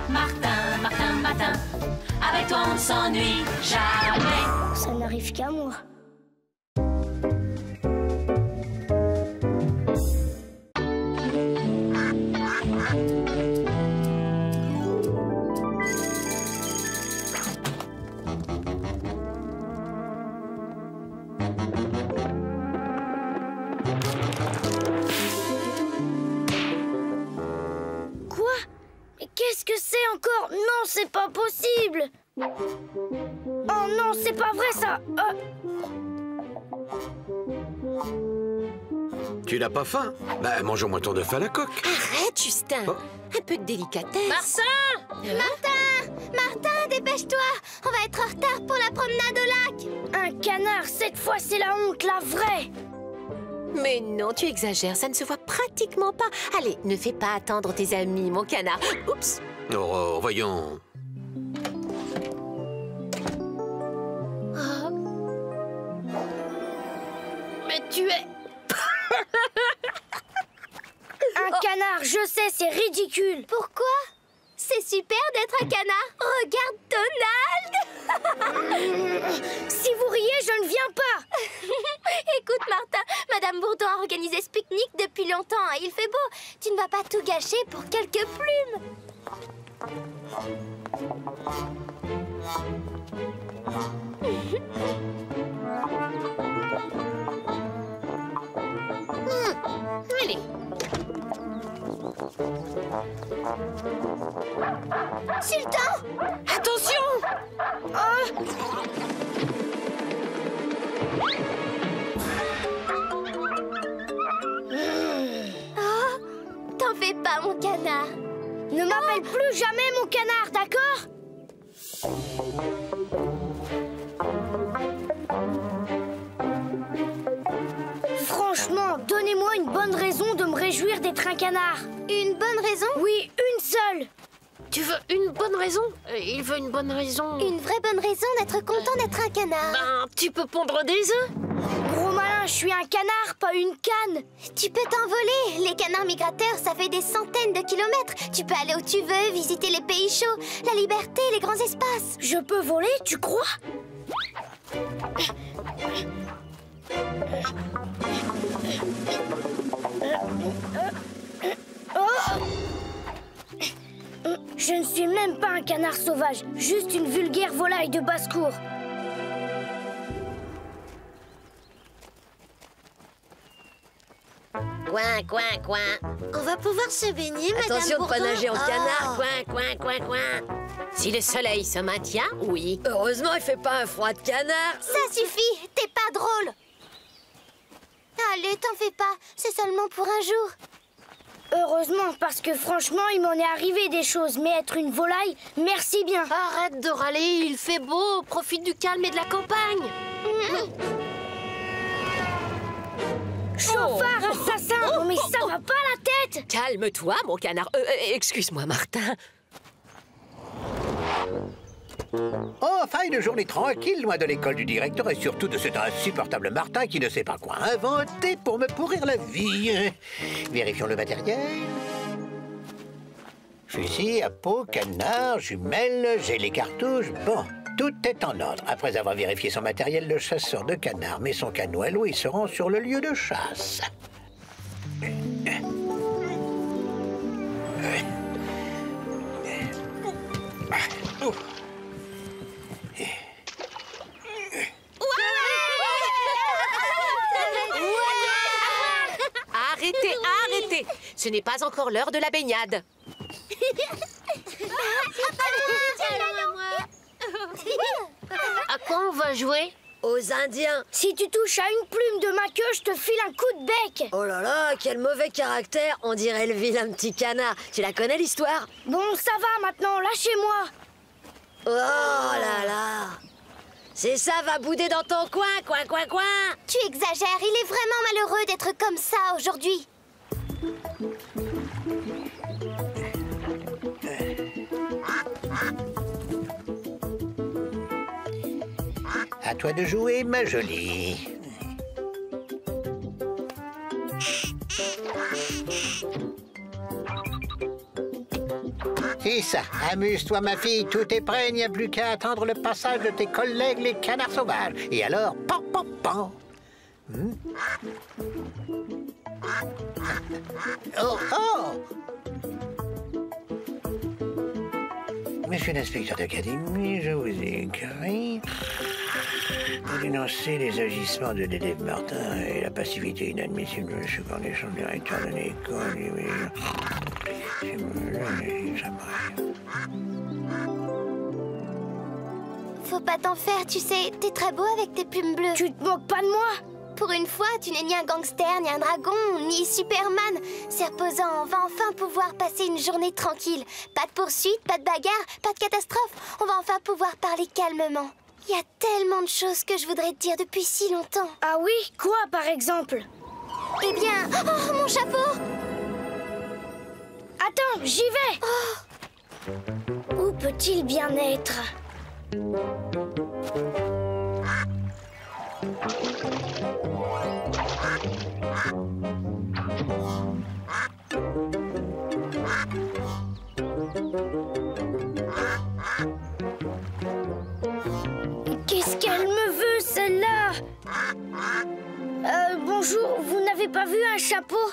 A: Martin, Martin, Martin, avec toi on ne s'ennuie jamais.
D: Ça n'arrive qu'à moi. Qu'est-ce que c'est encore? Non, c'est pas possible! Oh non, c'est pas vrai ça!
F: Tu n'as pas faim? Bah, mange au moins ton œuf à la coque.
E: Arrête, Justin.
F: Oh.
E: Un peu de délicatesse.
G: Martin!
I: Martin, dépêche-toi! On va être en retard pour la promenade au lac!
D: Un canard, cette fois c'est la honte, la vraie!
E: Mais non, tu exagères, ça ne se voit pratiquement pas. Allez, ne fais pas attendre tes amis, mon canard. Oups!
F: Oh, voyons.
G: Oh. Mais tu es...
D: Un canard, je sais, c'est ridicule!
I: Pourquoi? C'est super d'être un canard! Regarde Donald!
D: Si vous riez, je ne viens pas!
I: Écoute, Martin, Madame Bourdon a organisé ce pique-nique depuis longtemps et il fait beau. Tu ne vas pas tout gâcher pour quelques plumes.
E: Allez.
I: Sultan!
E: Attention!
I: Oh, t'en fais pas, mon canard.
D: Ne m'appelle plus jamais mon canard, d'accord? Franchement, donnez-moi une bonne raison de me réjouir d'être un canard.
I: Une bonne raison?
D: Oui, une seule.
G: Tu veux une bonne raison? Il veut une bonne raison.
I: Une vraie bonne raison d'être content d'être un canard.
G: Ben, tu peux pondre des œufs.
D: Gros malin, je suis un canard, pas une canne.
I: Tu peux t'envoler. Les canards migrateurs, ça fait des centaines de kilomètres. Tu peux aller où tu veux, visiter les pays chauds, la liberté, les grands espaces.
D: Je peux voler, tu crois? Je ne suis même pas un canard sauvage, juste une vulgaire volaille de basse-cour.
J: Coin, coin, coin.
I: On va pouvoir se baigner, Madame
J: Attention de
I: Bourdon.
J: pas nager en canard.
I: Oh.
J: Coin, coin, coin, coin.
E: Si le soleil se maintient, oui.
J: Heureusement, il fait pas un froid de canard.
I: Ça suffit, t'es pas drôle. Allez, t'en fais pas, c'est seulement pour un jour.
D: Heureusement, parce que franchement, il m'en est arrivé des choses. Mais être une volaille, merci bien.
G: Arrête de râler, il fait beau. Profite du calme et de la campagne.
D: Chauffard, assassin! Non mais ça va pas la tête!
E: Calme-toi, mon canard. Excuse-moi, Martin.
B: Enfin, une journée tranquille, loin de l'école du directeur et surtout de cet insupportable Martin qui ne sait pas quoi inventer pour me pourrir la vie. Vérifions le matériel. Fusil à peau, canard, jumelles, j'ai les cartouches. Bon, tout est en ordre. Après avoir vérifié son matériel, le chasseur de canard met son canot à l'eau et se rend sur le lieu de chasse.
E: Arrêtez, arrêtez! Ce n'est pas encore l'heure de la baignade.
G: À quoi on va jouer?
J: Aux Indiens.
D: Si tu touches à une plume de ma queue, je te file un coup de bec.
J: Oh là là, quel mauvais caractère. On dirait le vilain petit canard. Tu la connais l'histoire?
D: Bon, ça va maintenant, lâchez-moi.
J: Oh là là. C'est ça, va bouder dans ton coin, coin, coin, coin.
I: Tu exagères, il est vraiment malheureux d'être comme ça aujourd'hui.
B: À toi de jouer, ma jolie. C'est ça. Amuse-toi, ma fille. Tout est prêt. Il n'y a plus qu'à attendre le passage de tes collègues, les canards sauvages. Et alors, pan, pan, pan. Oh, oh! Monsieur l'inspecteur d'académie, je vous ai écrit pour dénoncer les agissements de l'élève Martin et la passivité inadmissible de M. Cornichon, directeur de l'école.
I: Faut pas t'en faire, tu sais, t'es très beau avec tes plumes bleues.
D: Tu te moques pas de moi?
I: Pour une fois, tu n'es ni un gangster, ni un dragon, ni Superman. C'est reposant, on va enfin pouvoir passer une journée tranquille. Pas de poursuite, pas de bagarre, pas de catastrophe. On va enfin pouvoir parler calmement. Il y a tellement de choses que je voudrais te dire depuis si longtemps.
D: Ah oui? Quoi, par exemple?
I: Eh bien... Oh, mon chapeau!
D: Attends, j'y vais! Où peut-il bien être? Qu'est-ce qu'elle me veut, celle-là? Bonjour, vous n'avez pas vu un chapeau?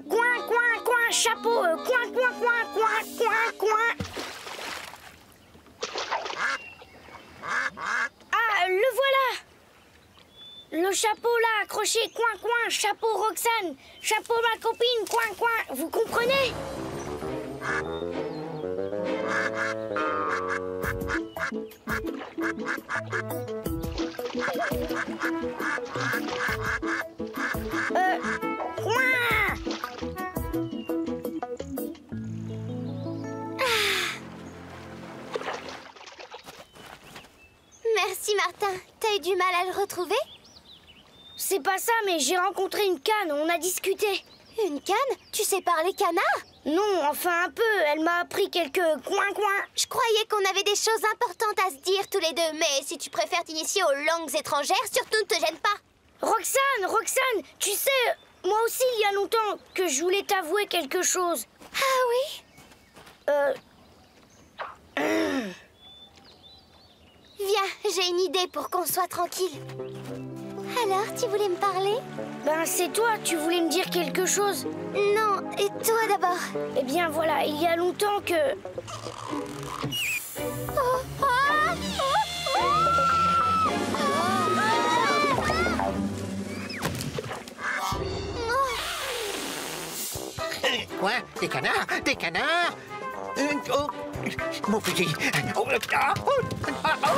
D: Coin, coin, coin, chapeau, coin, coin, coin, coin, coin, coin. Ah, le voilà! Le chapeau là, accroché, coin, coin, chapeau Roxane, chapeau ma copine, coin, coin, vous comprenez? Coin!
I: Merci Martin, t'as eu du mal à le retrouver?
D: C'est pas ça, mais j'ai rencontré une canne, on a discuté.
I: Une canne? Tu sais parler canard?
D: Non, enfin un peu, elle m'a appris quelques coins-coins.
I: Je croyais qu'on avait des choses importantes à se dire tous les deux, mais si tu préfères t'initier aux langues étrangères, surtout ne te gêne pas.
D: Roxane, tu sais, moi aussi il y a longtemps que je voulais t'avouer quelque chose.
I: Ah oui? Viens, j'ai une idée pour qu'on soit tranquille. Alors, tu voulais me parler?
D: Ben, c'est toi, tu voulais me dire quelque chose.
I: Non, et toi d'abord?
D: Eh bien, voilà, il y a longtemps que...
B: Quoi? Des canards? Des canards? Oh, mon fusil. Oh, ah, oh, ah, oh.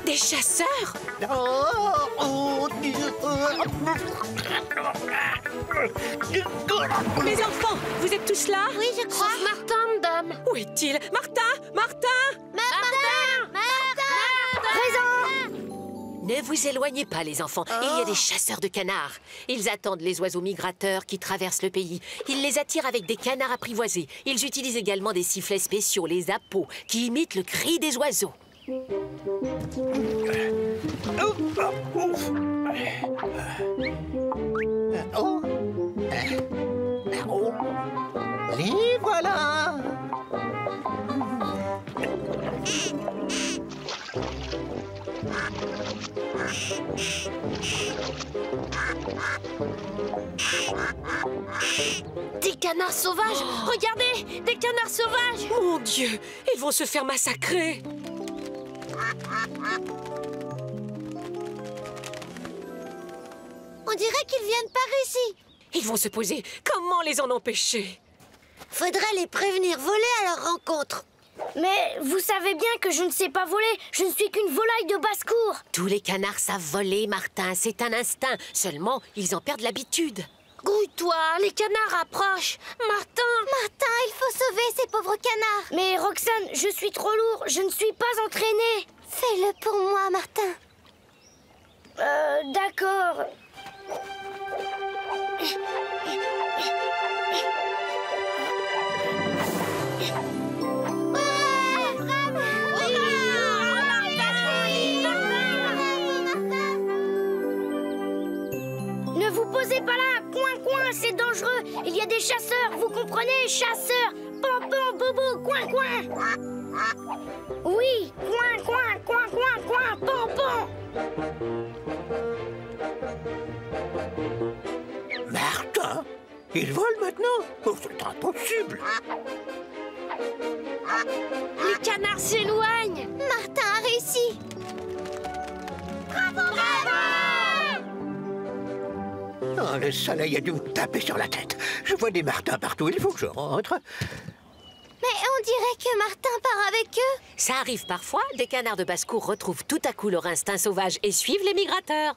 E: Des chasseurs? Mes enfants, vous êtes tous là?
I: Oui, je crois.
G: Sauf Martin, madame.
E: Où est-il? Martin! Martin!
I: Martin!
D: Présent!
J: Ne vous éloignez pas, les enfants. Il y a des chasseurs de canards. Ils attendent les oiseaux migrateurs qui traversent le pays. Ils les attirent avec des canards apprivoisés. Ils utilisent également des sifflets spéciaux, les appos, qui imitent le cri des oiseaux.
K: Les voilà.
G: Des canards sauvages! Regardez! Des canards sauvages!
J: Mon Dieu! Ils vont se faire massacrer!
I: On dirait qu'ils viennent par ici.
J: Ils vont se poser. Comment les en empêcher?
I: Faudrait les prévenir voler à leur rencontre.
D: Mais vous savez bien que je ne sais pas voler. Je ne suis qu'une volaille de basse-cour.
J: Tous les canards savent voler, Martin. C'est un instinct. Seulement, ils en perdent l'habitude.
G: Grouille-toi, les canards approchent. Martin!
I: Martin, il faut sauver ces pauvres canards.
D: Mais Roxane, je suis trop lourd. Je ne suis pas entraînée.
I: Fais-le pour moi, Martin.
D: D'accord. Ne vous posez pas là, coin, coin, c'est dangereux. Il y a des chasseurs, vous comprenez, chasseurs. Pan, pan, bobo, coin, coin. Oui, coin, coin, coin, coin, coin, pan, pan.
K: Martin, il vole maintenant? Oh, c'est impossible.
G: Les canards s'éloignent.
I: Martin a réussi.
G: Bravo, bravo!
K: Oh, le soleil a dû me taper sur la tête. Je vois des martins partout, il faut que je rentre.
I: Mais on dirait que Martin part avec eux.
J: Ça arrive parfois, des canards de basse-cour retrouvent tout à coup leur instinct sauvage et suivent les migrateurs.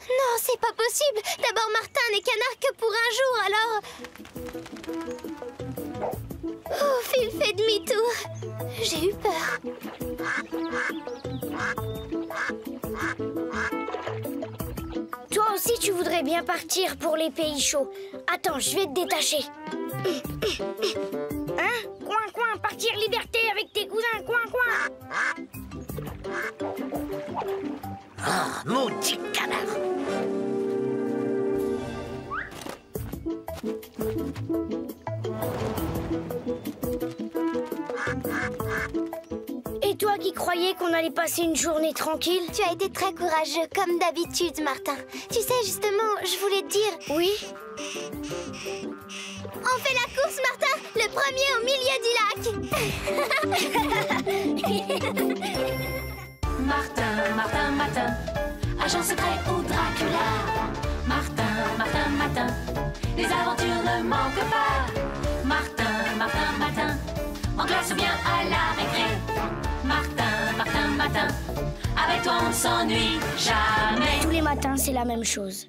I: Non, c'est pas possible. D'abord, Martin n'est canard que pour un jour, alors... Ouf, il fait demi-tour. J'ai eu peur.
D: Toi aussi, tu voudrais bien partir pour les pays chauds. Attends, je vais te détacher. Hein? Coin, coin, partir liberté avec tes cousins, coin, coin.
K: Ah, maudit canard!
D: Et toi qui croyais qu'on allait passer une journée tranquille?
I: Tu as été très courageux, comme d'habitude, Martin. Tu sais, justement, je voulais te dire...
D: Oui?
I: On fait la course, Martin! Le premier au milieu du lac!
A: Martin, Martin, Martin, agent secret ou Dracula. Martin, Martin, Martin, les aventures ne manquent pas. Martin, Martin, Martin, en classe ou bien à la récré. Martin, Martin, Martin, avec toi on ne s'ennuie jamais.
D: Tous les matins, c'est la même chose.